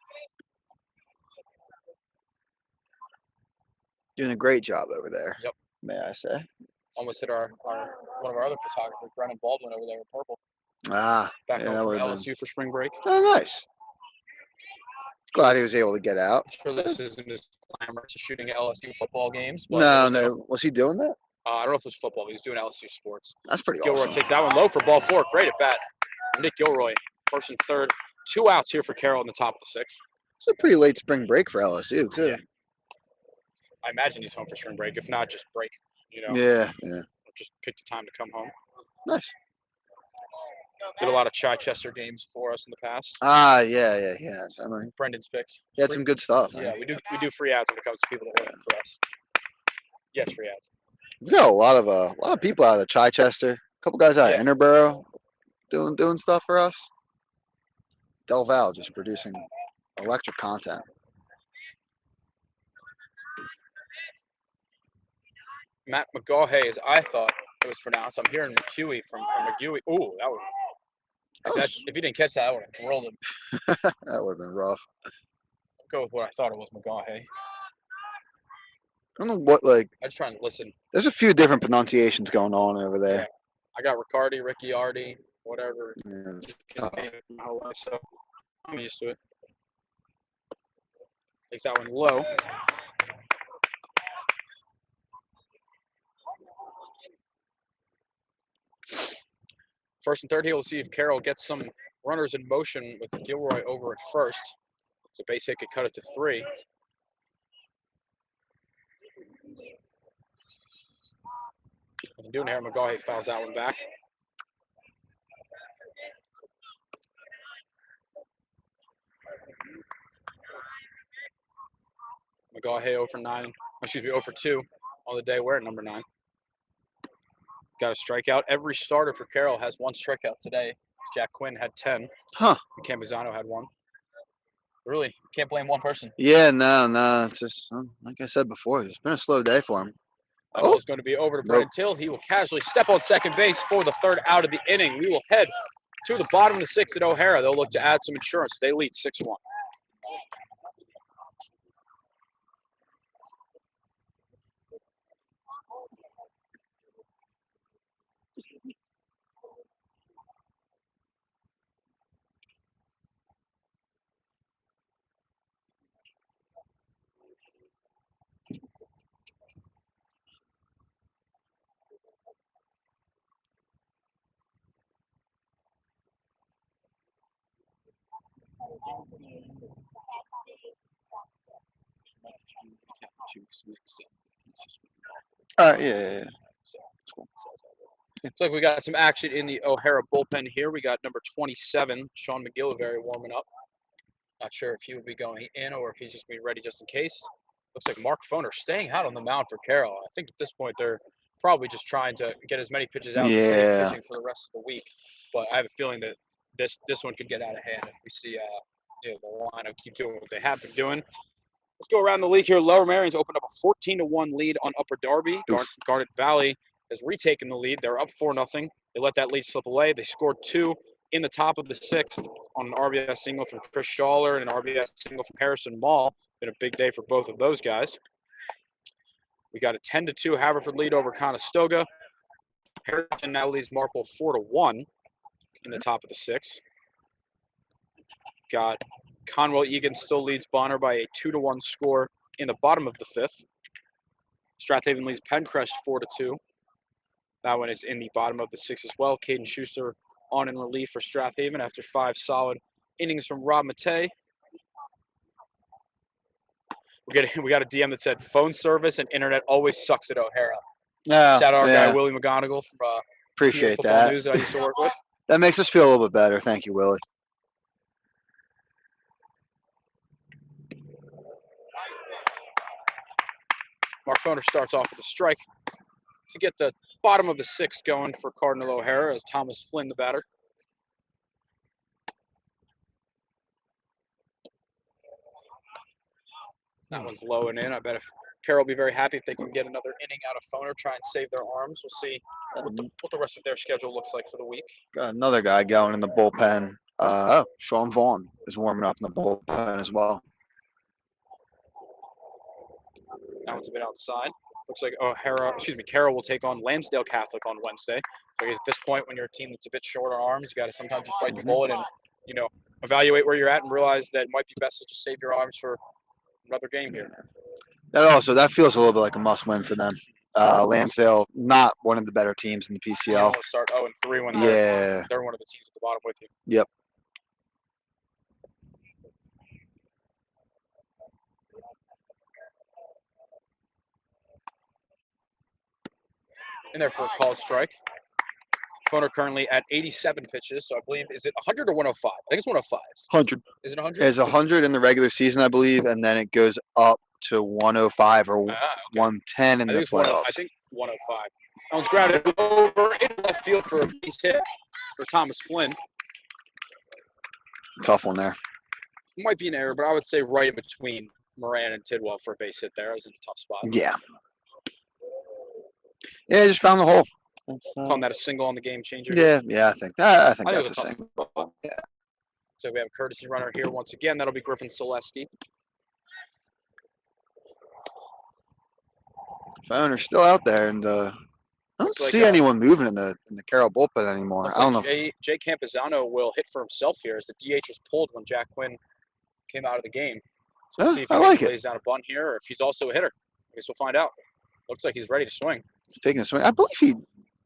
Doing a great job over there. Yep. May I say? Almost hit one of our other photographers, Brennan Baldwin, over there in purple. Ah, Back yeah, home from LSU for spring break. Oh, nice. Glad he was able to get out. I'm sure this isn't as glamorous as shooting at LSU football games. But No. Was he doing that? I don't know if it was football, but he was doing LSU sports. That's pretty Gilroy awesome. takes that one low for ball 4. Great at bat. Nick Gilroy, first and third. 2 outs here for Carroll in the top of the 6th. It's a pretty late spring break for LSU, too. Yeah. I imagine he's home for spring break. If not, just break, Yeah. Just pick the time to come home. Nice. Did a lot of Chichester games for us in the past. Ah, yeah. I mean, Brendan's picks. he had some good stuff. Yeah, we do free ads when it comes to people that work for us. Yes, free ads. We got a lot of people out of Chichester. A couple guys out of Interboro doing stuff for us. Del Val just producing electric content. Matt McGawhay, as I thought it was pronounced. I'm hearing McHughy from McGuey. Ooh, if he didn't catch that, I would have drilled him. That would have been rough. I'll go with what I thought it was, McGawhay. I don't know what, I just trying to listen. There's a few different pronunciations going on over there. Yeah. I got Riccardi, Ricciardi, whatever. Yeah, my whole life, so I'm used to it. Takes that one low. First and third here, we'll see if Carroll gets some runners in motion with Gilroy over at first. So base hit could cut it to 3. Nothing doing here. McGawhay fouls that one back. McGawhay 0 for 9. Excuse me, 0 for 2 on the day. We're at number 9. Got a strikeout. Every starter for Carroll has 1 strikeout today. Jack Quinn had 10. Huh. Campuzano had 1. Really, can't blame one person. Yeah, no. It's just, like I said before, it's been a slow day for him. That ball is going to be over to Brennan Till. He will casually step on second base for the 3rd out of the inning. We will head to the bottom of the 6th at O'Hara. They'll look to add some insurance. They lead 6-1. All right, yeah. Looks like we got some action in the O'Hara bullpen here. We got number 27, Sean McGillivray, warming up. Not sure if he would be going in or if he's just being ready just in case. Looks like Mark Foner staying out on the mound for Carroll. I think at this point they're probably just trying to get as many pitches out and save pitching for the rest of the week. But I have a feeling that this one could get out of hand if we see the lineup keep doing what they have been doing. Let's go around the league here. Lower Marions opened up a 14-1 lead on Upper Darby. Garnet Valley has retaken the lead. They're up 4-0. They let that lead slip away. They scored 2 in the top of the 6th on an RBS single from Chris Schaller and an RBS single from Harrison Mall. Been a big day for both of those guys. We got a 10-2 Haverford lead over Conestoga. Harrison now leads Marple 4-1 in the top of the 6th. Got Conwell Egan still leads Bonner by a 2-1 score in the bottom of the 5th. Strathaven leads Pencrest 4-2. That one is in the bottom of the 6th as well. Caden Schuster on in relief for Strathaven after 5 solid innings from Rob Matei. We got a DM that said phone service and internet always sucks at O'Hara. Yeah. Shout out our guy Willie McGonigal from Appreciate Football News that I used to work with. That makes us feel a little bit better. Thank you, Willie. Mark Foner starts off with a strike to get the bottom of the 6th going for Cardinal O'Hara as Thomas Flynn, the batter. That one's low and in. I bet if Carroll will be very happy if they can get another inning out of Foner, try and save their arms. We'll see what the rest of their schedule looks like for the week. Got another guy going in the bullpen. Sean Vaughn is warming up in the bullpen as well. That one's a bit outside. Looks like Carroll will take on Lansdale Catholic on Wednesday. So at this point, when you're a team that's a bit short on arms, you got to sometimes just bite the bullet and, evaluate where you're at and realize that it might be best to just save your arms for another game here. That feels a little bit like a must-win for them. Lansdale, not one of the better teams in the PCL. You don't start 0-3 when they're one of the teams at the bottom with you. Yep. In there for a called strike. Foner currently at 87 pitches, so I believe, is it 100 or 105? I think it's 105. 100. Is it 100? It's 100 in the regular season, I believe, and then it goes up to 105 or 110 in the playoffs. I think 105. That one's grounded over in left field for a base hit for Thomas Flynn. Tough one there. Might be an error, but I would say right in between Moran and Tidwell for a base hit there. That was in a tough spot. Yeah. Yeah, just found the hole. Calling that a single on the game changer. Yeah, I think that's a single. Yeah. So we have a courtesy runner here once again. That'll be Griffin Selesky. Foner's still out there, and I don't see anyone moving in the Carroll bullpen anymore. I don't know. Jay Campizano will hit for himself here as the DH was pulled when Jack Quinn came out of the game. So we'll see if he lays down a bunt here or if he's also a hitter. I guess we'll find out. Looks like he's ready to swing. He's taking a swing. I believe he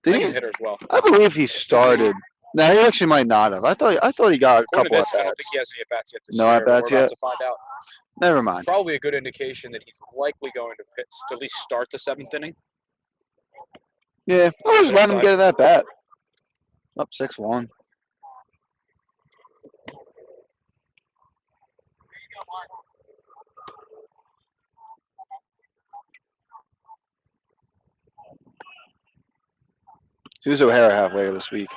did. He's a hitter as well. I believe he started. No, he actually might not have. I thought he got a couple at bats. I don't think he has any at bats yet. No at bats yet. To find out. Never mind. Probably a good indication that he's likely going to pitch to at least start the 7th inning. Yeah, I'll just let him get that bat. Up 6-1. Who's O'Hara have later this week?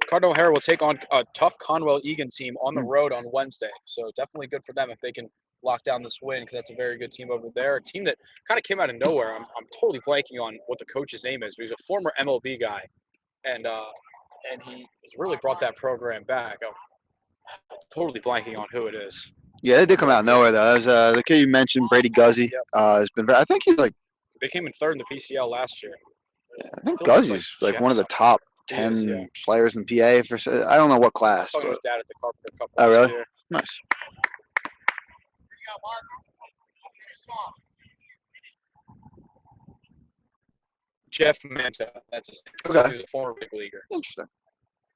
Cardinal O'Hara will take on a tough Conwell Egan team on the road on Wednesday. So definitely good for them if they can lock down this win because that's a very good team over there. A team that kind of came out of nowhere. I'm totally blanking on what the coach's name is. But he's a former MLB guy, and he has really brought that program back. I'm totally blanking on who it is. Yeah, they did come out of nowhere though. That was the kid you mentioned, Brady Guzzi. Yep. Has been. I think he's like. They came in 3rd in the PCL last year. Yeah, I think Guzzi's like one of the top 10 players in PA for. I don't know what class. I was talking to his dad at the Carpenter Cup. Oh really? Year. Nice. Jeff Manta. That's his name. Okay. He's a former big leaguer. Interesting.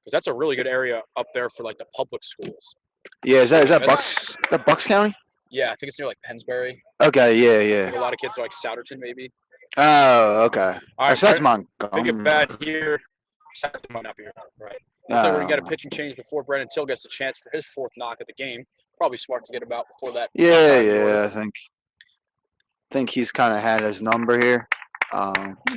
Because that's a really good area up there for like the public schools. Yeah, is that That's- Bucks? Is that Bucks County? Yeah, I think it's near like Pennsbury. Okay, yeah, I think yeah. a lot of kids are like Souderton maybe. Oh, okay. All right, So that's big at Montgomery. bat here. Souderton might not be right. Looks like we're gonna get a Oh. pitching change before Brennan Till gets a chance for his fourth knock of the game. Probably smart to get him out before that. Yeah, time order. yeah. I think he's kind of had his number here.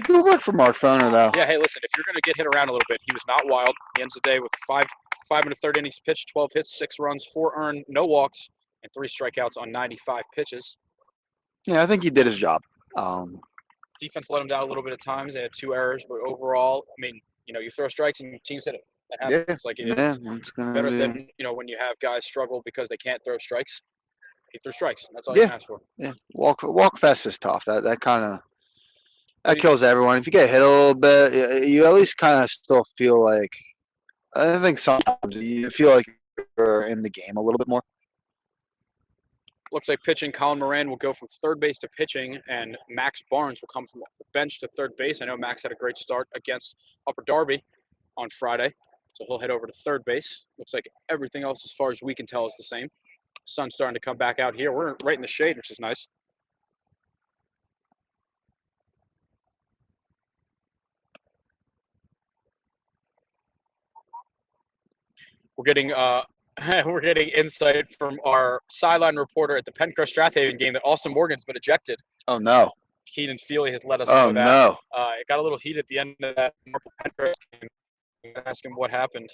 Good work for Mark Foner though. Yeah, hey, listen, if you're going to get hit around a little bit, he was not wild. He ends the day with five and a third innings pitched, 12 hits, 6 runs, 4 earned, no walks, and 3 strikeouts on 95 pitches. Yeah, I think he did his job. Defense let him down a little bit at times. They had 2 errors, but overall, I mean, you throw strikes and your teams hit it. That happens. Yeah, Like yeah, it's it's gonna better be. than when you have guys struggle because they can't throw strikes. He threw strikes. That's all Yeah. you can ask for. Yeah, walk fest is tough. That kind of kills everyone. If you get hit a little bit, you at least kind of still feel like. I think sometimes you feel like you're in the game a little bit more. Looks like pitching, Colin Moran will go from third base to pitching, and Max Barnes will come from the bench to third base. I know Max had a great start against Upper Darby on Friday, so he'll head over to third base. Looks like everything else, as far as we can tell, is the same. Sun's starting to come back out here. We're right in the shade, which is nice. We're getting we're getting insight from our sideline reporter at the Pencrest Strathaven game that Austin Morgan's been ejected. Oh no. Keenan Feely has let us Oh know that. no. It got a little heat at the end of that Marple Pencrest game. Ask him what happened.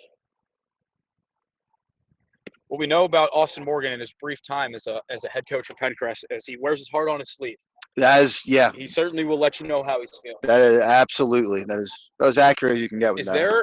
What we know about Austin Morgan in his brief time as a head coach for Pencrest is he wears his heart on his sleeve. That is, yeah. He certainly will let you know how he's feeling. That is absolutely. That is as accurate as you can get with Is that. there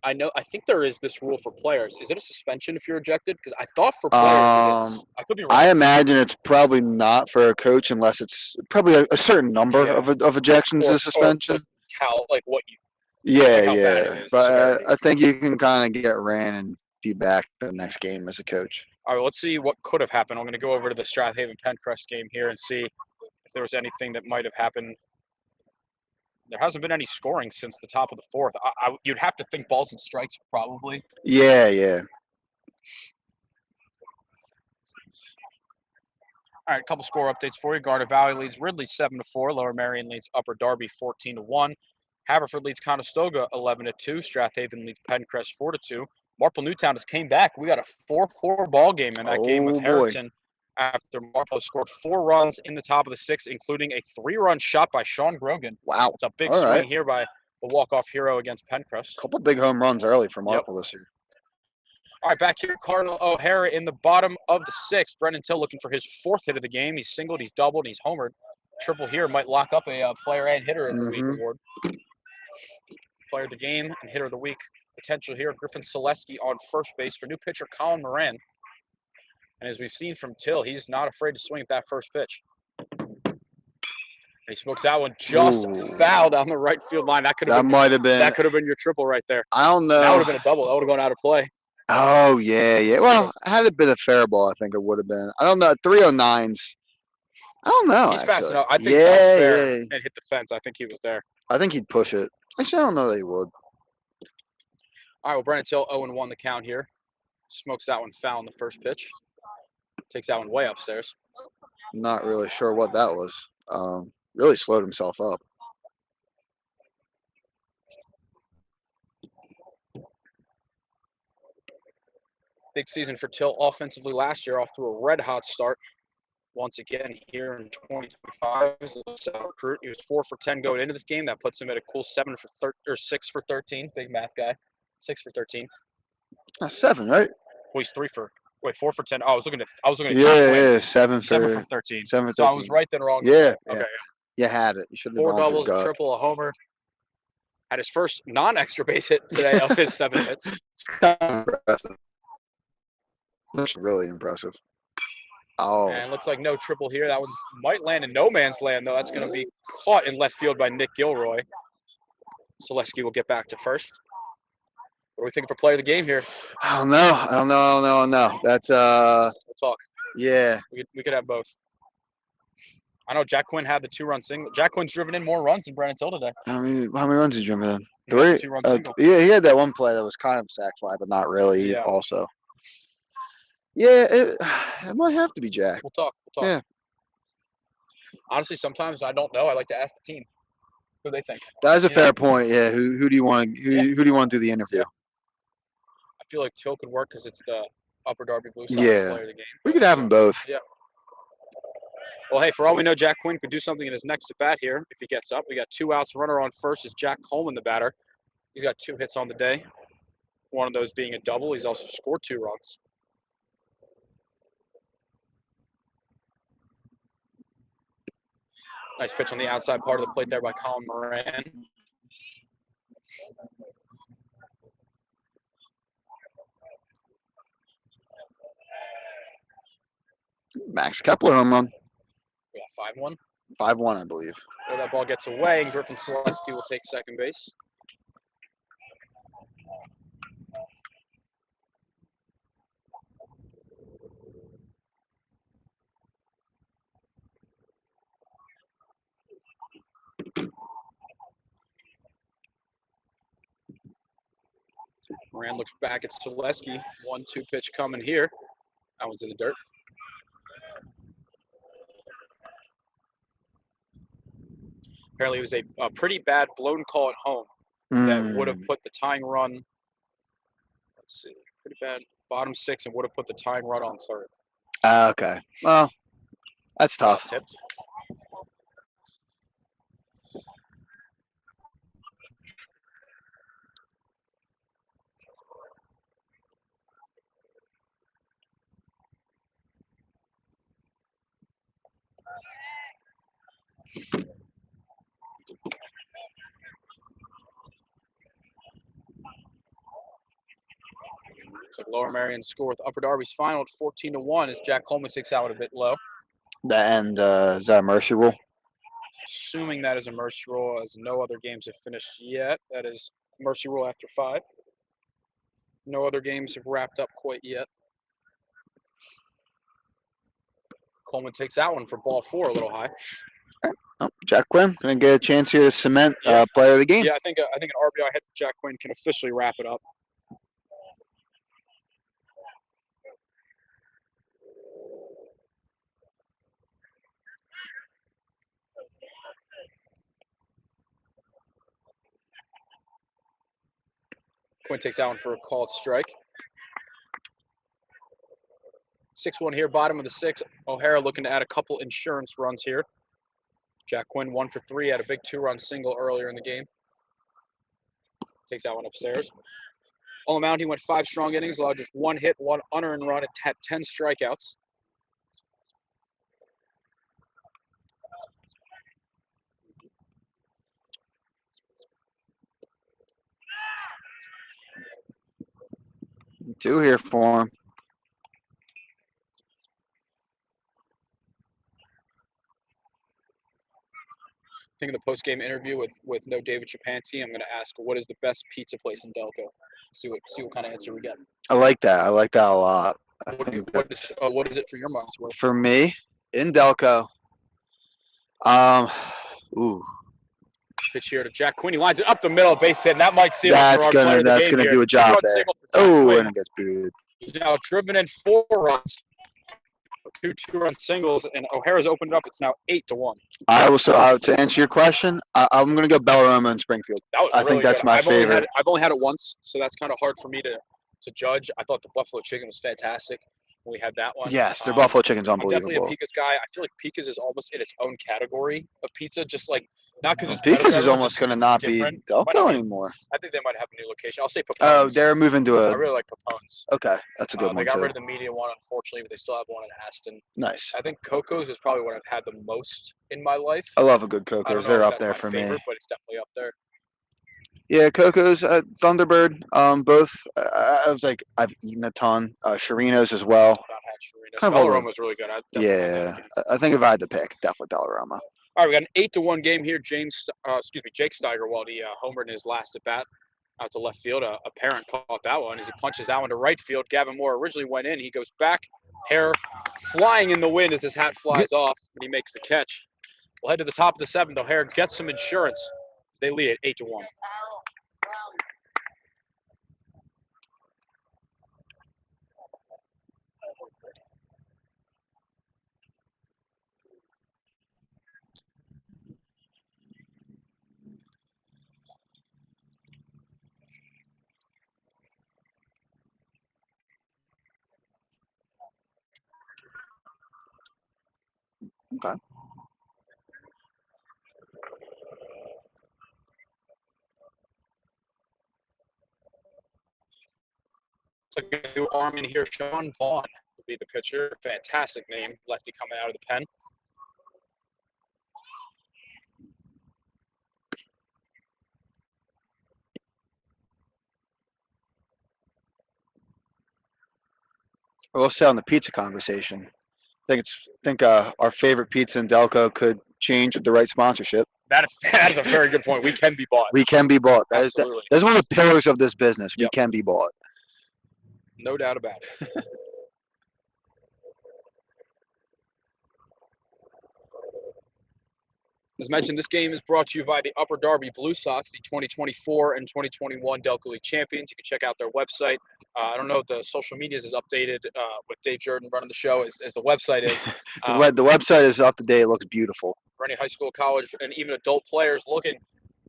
I think there is this rule for players. Is it a suspension if you're ejected? Because I thought for players it is. I could be wrong. I imagine it's probably not for a coach unless it's probably a certain number of ejections is suspension. How what you. Yeah, how bad yeah. it is, But I think you can kind of get ran and be back the next game as a coach. All right, let's see what could have happened. I'm going to go over to the Strathaven Pencrest game here and see if there was anything that might have happened. There hasn't been any scoring since the top of the fourth. You'd have to think balls and strikes probably. Yeah, yeah. All right, a couple score updates for you. Garter Valley leads Ridley 7-4. Lower Merion leads Upper Darby 14-1. Haverford leads Conestoga 11-2. Strathaven leads Pencrest 4-2. Marple Newtown has came back. We got a 4-4 ball game in that game with Harrington after Marple scored 4 runs in the top of the sixth, including a 3-run shot by Sean Grogan. Wow. It's a big swing here by the walk-off hero against Pencrest. A couple big home runs early for Marple this year. All right, back here, Cardinal O'Hara in the bottom of the sixth. Brendan Till looking for his 4th hit of the game. He's singled, he's doubled, he's homered. Triple here might lock up a player and hitter of the week award. Player of the game and hitter of the week potential here. Griffin Selesky on first base for new pitcher Colin Moran. And as we've seen from Till, he's not afraid to swing at that first pitch. And he smokes that one just foul down the right field line. That could have been your triple right there. I don't know. That would have been a double. That would have gone out of play. Oh yeah, yeah. Well, had it been a fair ball, I think it would have been. I don't know. 309s. I don't know. He's actually. fast enough. I think that was fair and hit the fence. I think he was there. I think he'd push it. Actually, I don't know that he would. All right, well, Brennan Till 0-1 the count here. Smokes that one foul in the first pitch. Takes that one way upstairs. Not really sure what that was. Really slowed himself up. Big season for Till offensively last year, off to a red-hot start. Once again here in 2025 as a recruit. He was 4 for 10 going into this game. That puts him at a cool 6 for 13. Big math guy. 6 for 13. That's 7, right? Well, he's 4 for 10. Oh, I was looking at. Yeah, 7 for 13. 7 for 13. So I was right then wrong. Yeah. Okay. You had it. You should have 4 doubles, a triple, a homer. Had his first non-extra base hit today of his 7 hits. It's kind of impressive. That's really impressive. Oh. And looks like no triple here. That one might land in no man's land, though. That's going to be caught in left field by Nick Gilroy. Selesky will get back to first. What are we thinking for player of the game here? I don't know. That's We'll talk. Yeah. We could have both. I know Jack Quinn had the 2-run single. Jack Quinn's driven in more runs than Brennan Till today. How many runs did you driven in? 3. 2-run single. Yeah, he had that one play that was kind of a sac fly, but not really. Yeah. Also. Yeah, it might have to be Jack. We'll talk. We'll talk. Yeah. Honestly, sometimes I don't know. I like to ask the team who they think. That is a You know? fair point. Yeah. Who do you want? Who do you want to do the interview? Yeah. I feel like Till could work because it's the Upper Darby Blue Sox Yeah. player of the game. We could have them both. Yeah. Well, hey, for all we know, Jack Quinn could do something in his next at bat here if he gets up. We got 2 outs. Runner on first is Jack Coleman, the batter. He's got 2 hits on the day. One of those being a double. He's also scored 2 runs. Nice pitch on the outside part of the plate there by Colin Moran. Max Kepler home run. We got 5-1. 5-1, I believe. Well, that ball gets away, and Griffin Selesky will take second base. Moran looks back at Selesky. 1-2 pitch coming here. That one's in the dirt. Apparently, it was a pretty bad blown call at home that would have put the tying run. Let's see, pretty bad bottom 6 and would have put the tying run on third. Okay. Well, that's tough. Tipped. So Lower Merion score with Upper Darby's final at 14-1 as Jack Coleman takes out a bit low. And is that a mercy rule? Assuming that is a mercy rule, as no other games have finished yet. That is mercy rule after 5. No other games have wrapped up quite yet. Coleman takes that one for ball 4, a little high. Oh, Jack Quinn gonna get a chance here to cement player of the game. Yeah, I think an RBI hit to Jack Quinn can officially wrap it up. Quinn takes that one for a called strike. 6-1 here, bottom of the 6th. O'Hara looking to add a couple insurance runs here. Jack Quinn 1 for 3, had a big 2-run single earlier in the game. Takes that one upstairs. On the mound, he went 5 strong innings, allowed just 1 hit, 1 unearned run, had 10 strikeouts. Two here for him. I think in the post-game interview with no David Shapansky, I'm going to ask, what is the best pizza place in Delco? See what kind of answer we get. I like that. I like that a lot. What is it for your month's worth? For me, in Delco, Pitch here to Jack Quinn. He lines it up the middle, base hit, and that might seal it for our player of the that's game gonna here. do a job 2-run there. single for Jack Oh, Quinn. and it gets booed. He's now driven in 4 runs. 2 2-run singles, and O'Hara's opened it up. It's now 8-1. To answer your question, I'm gonna go Bellaroma and Springfield. That was I really think that's good. my favorite. I've only had it once, so that's kind of hard for me to judge. I thought the buffalo chicken was fantastic when we had that one. Yes, their buffalo chicken's I'm definitely a unbelievable. Pika's guy. I feel like Pika's is almost in its own category of pizza, just like not because it's Pika's is almost gonna not be different. Delco anymore. I think they might have a new location. I'll say Papone's. Oh, they're moving to I a. really like Papone's. Okay, that's a good one They got too. rid of the media one, unfortunately, but they still have one in Aston. Nice. I think Coco's is probably what I've had the most in my life. I love a good I don't Coco's. know They're if up that's there my for favorite, me. but it's definitely up there. Yeah, Coco's, Thunderbird, both. I was like, I've eaten a ton. Shirino's as well. I've not had Chirino. Kind of all Bellaroma was really good. Yeah, I think if I had to pick, definitely Bellaroma. All right, we got an 8-1 game here. Jake Steiger, while he homered in his last at bat out to left field. A parent caught that one as he punches that one to right field. Gavin Moore originally went in. He goes back, hair flying in the wind as his hat flies off, and he makes the catch. We'll head to the top of the 7th. O'Hara gets some insurance. They lead at 8-1. Okay. Looks like a new arm in here. Sean Vaughn will be the pitcher. Fantastic name, lefty coming out of the pen. We're also on the pizza conversation. I think our favorite pizza in Delco could change with the right sponsorship. That is a very good point. We can be bought. We can be bought. Absolutely. That's one of the pillars of this business. We Yep. can be bought. No doubt about it. As mentioned, this game is brought to you by the Upper Darby Blue Sox, the 2024 and 2021 Delco League champions. You can check out their website. I don't know if the social medias is updated with Dave Jordan running the show as the website is. The website is up to date. It looks beautiful. For any high school, college, and even adult players looking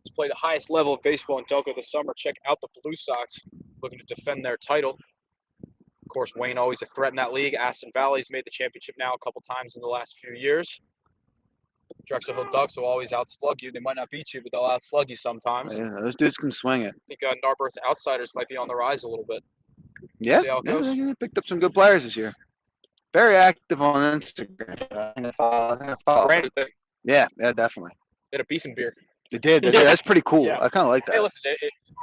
to play the highest level of baseball in Delco this summer, check out the Blue Sox looking to defend their title. Of course, Wayne always a threat in that league. Aston Valley's made the championship now a couple times in the last few years. Drexel Hill Ducks will always outslug you. They might not beat you, but they'll outslug you sometimes. Yeah, those dudes can swing it. I think Narberth Outsiders might be on the rise a little bit. Yeah, See how it yeah, goes. they picked up some good players this year. Very active on Instagram. I think I follow. Brandon, they Yeah, definitely. had a beef and beer. They did. That's pretty cool. Yeah. I kind of like Hey, that. listen,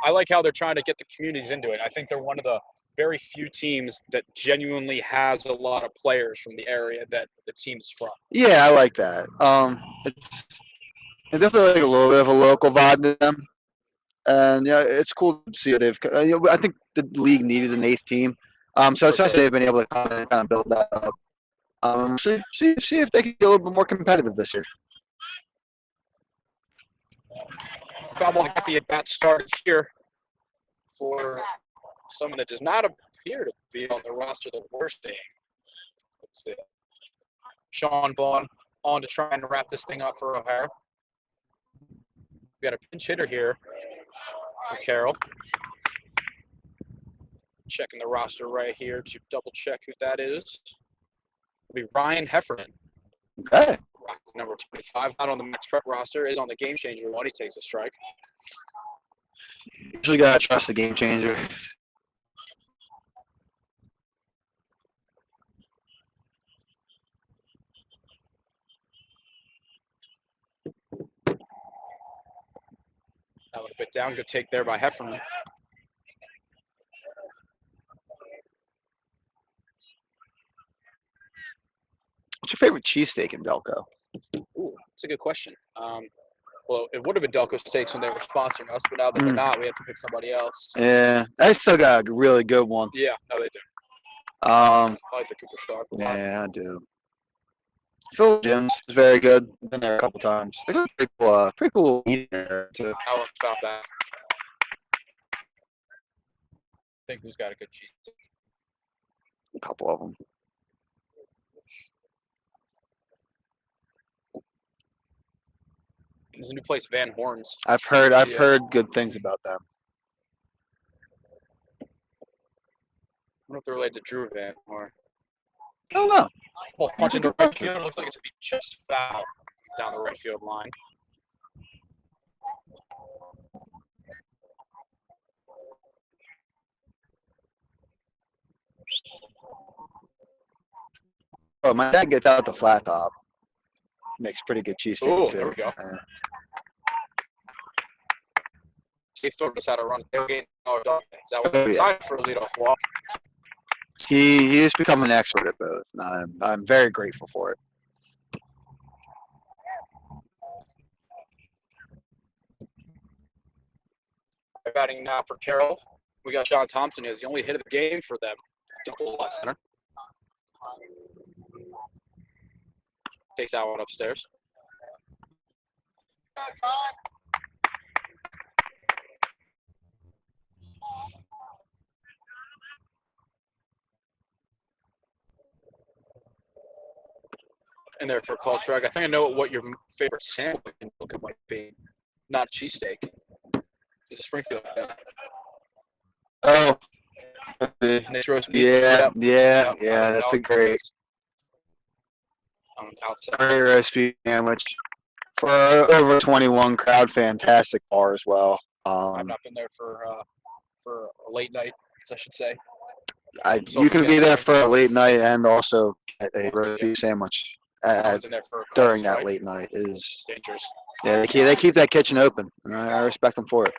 I like how they're trying to get the communities into it. I think they're one of the very few teams that genuinely has a lot of players from the area that the team is from. Yeah, I like that. It's definitely like a little bit of a local vibe to them, and yeah, it's cool to see that they've. I think the league needed an eighth team, so it's nice that they've been able to kind of build that up. See if they can get a little bit more competitive this year. Foul ball got the at bat started here for someone that does not appear to be on the roster that we're seeing. Let's see. Sean Vaughn on to try and wrap this thing up for O'Hara. We got a pinch hitter here for Carroll. Checking the roster right here to double check who that is. It'll be Ryan Heffernan. Okay. Number 25, not on the max prep roster, is on the game changer one. He takes a strike. Usually gotta trust the game changer. That one a bit down. Good take there by Heffernan. What's your favorite cheesesteak in Delco? Ooh, that's a good question. Well, it would have been Delco Steaks when they were sponsoring us, but now that they're not, we have to pick somebody else. Yeah, I still got a really good one. Yeah, no, they do. I like the Cooper Sharp a lot. Yeah, I do. Phil Jim's is very good. Been there a couple times. They got pretty cool eating there too. I won't stop that. I think who's got a good cheese? A couple of them. There's a new place, Van Horn's. I've heard good things about them. I don't know if they're related to Drew Van Horn. I don't know. Well, punch into right field. It looks like it's going to be just foul down the right field line. Oh, my dad gets out the flat top. Makes pretty good cheesesteak too. There we go. He throws us out a run. Tailgate. Oh, is that what time for a leadoff walk? He has become an expert at both. I'm very grateful for it. Batting now for Carroll. We got John Thompson. Is the only hit of the game for them. Double left center. Takes that one upstairs. In there for a call strike. I think I know what your favorite sandwich might be. Not cheesesteak. It's a Springfield. Oh. Nice roast beef. Yeah. That's a great. outside. Very roast beef sandwich for over 21 crowd. Fantastic bar as well. I've not been there for a late night, I should say. You can be there for a late night and also get a roast beef sandwich I was in there for during clubs, that right? late night. Is Dangerous. Yeah, they keep that kitchen open, and I respect them for it.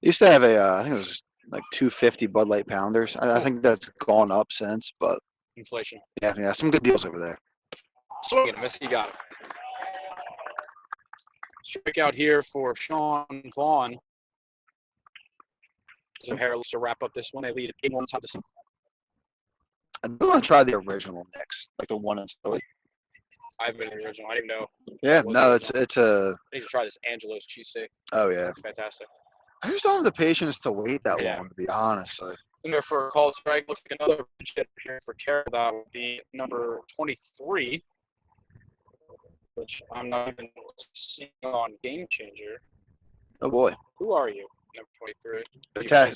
Used to have I think it was like 250 Bud Light pounders. I think that's gone up since, but Inflation. yeah, some good deals over there. Swing and a miss. You got it. Strikeout here for Sean Vaughn. So O'Hara looks to wrap up this one. They lead at 8-1 top of the. I do want to try the original next, like the one in Philly. I've been in the original. I didn't know. Yeah, no, it's a. I need to try this Angelo's cheesesteak. Oh yeah, It's fantastic. I just don't have the patience to wait that Yeah. long, to be honest. In there for a call strike. Looks like another pitch hit here for Carroll. That would be number 23, which I'm not even seeing on Game Changer. Oh boy, Who are you, number 23?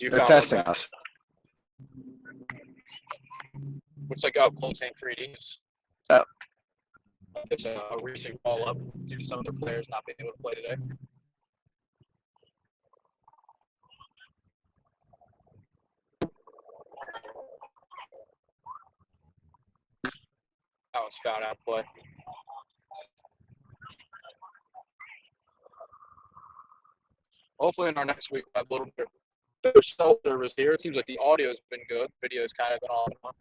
they're testing us. Looks like close hang 3Ds. Oh. It's a recent call up due to some of their players not being able to play today. That was foul out play. Hopefully in our next week we'll have a little bit better cell service here. It seems like the audio's been good. Video's kind of been off and on.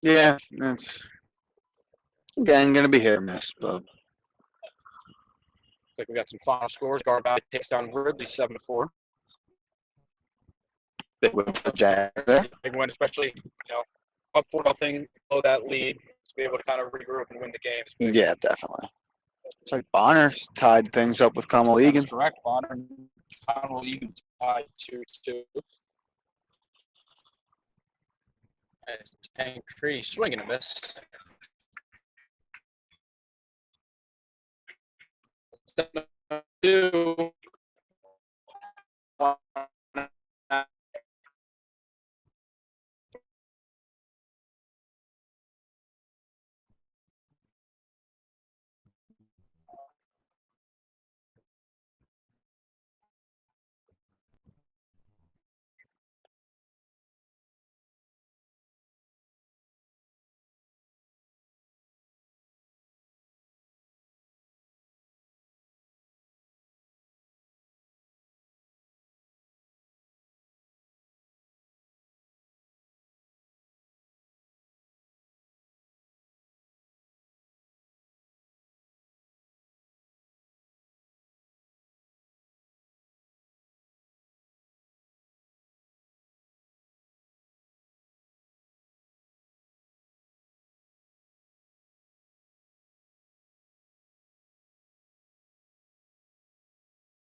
Yeah, it's again gonna be hit or miss, but Looks like we got some final scores. Garbage takes down Ridley 7-4. big win for Jack there. Big win, especially up 4-0, blow that lead to be able to kind of regroup and win the games. Yeah, definitely. It's like Bonner tied things up with Kamal Egan. That's correct, Bonner. Kamal Egan tied 2-2. And Tank Tree swinging a miss. 7-2.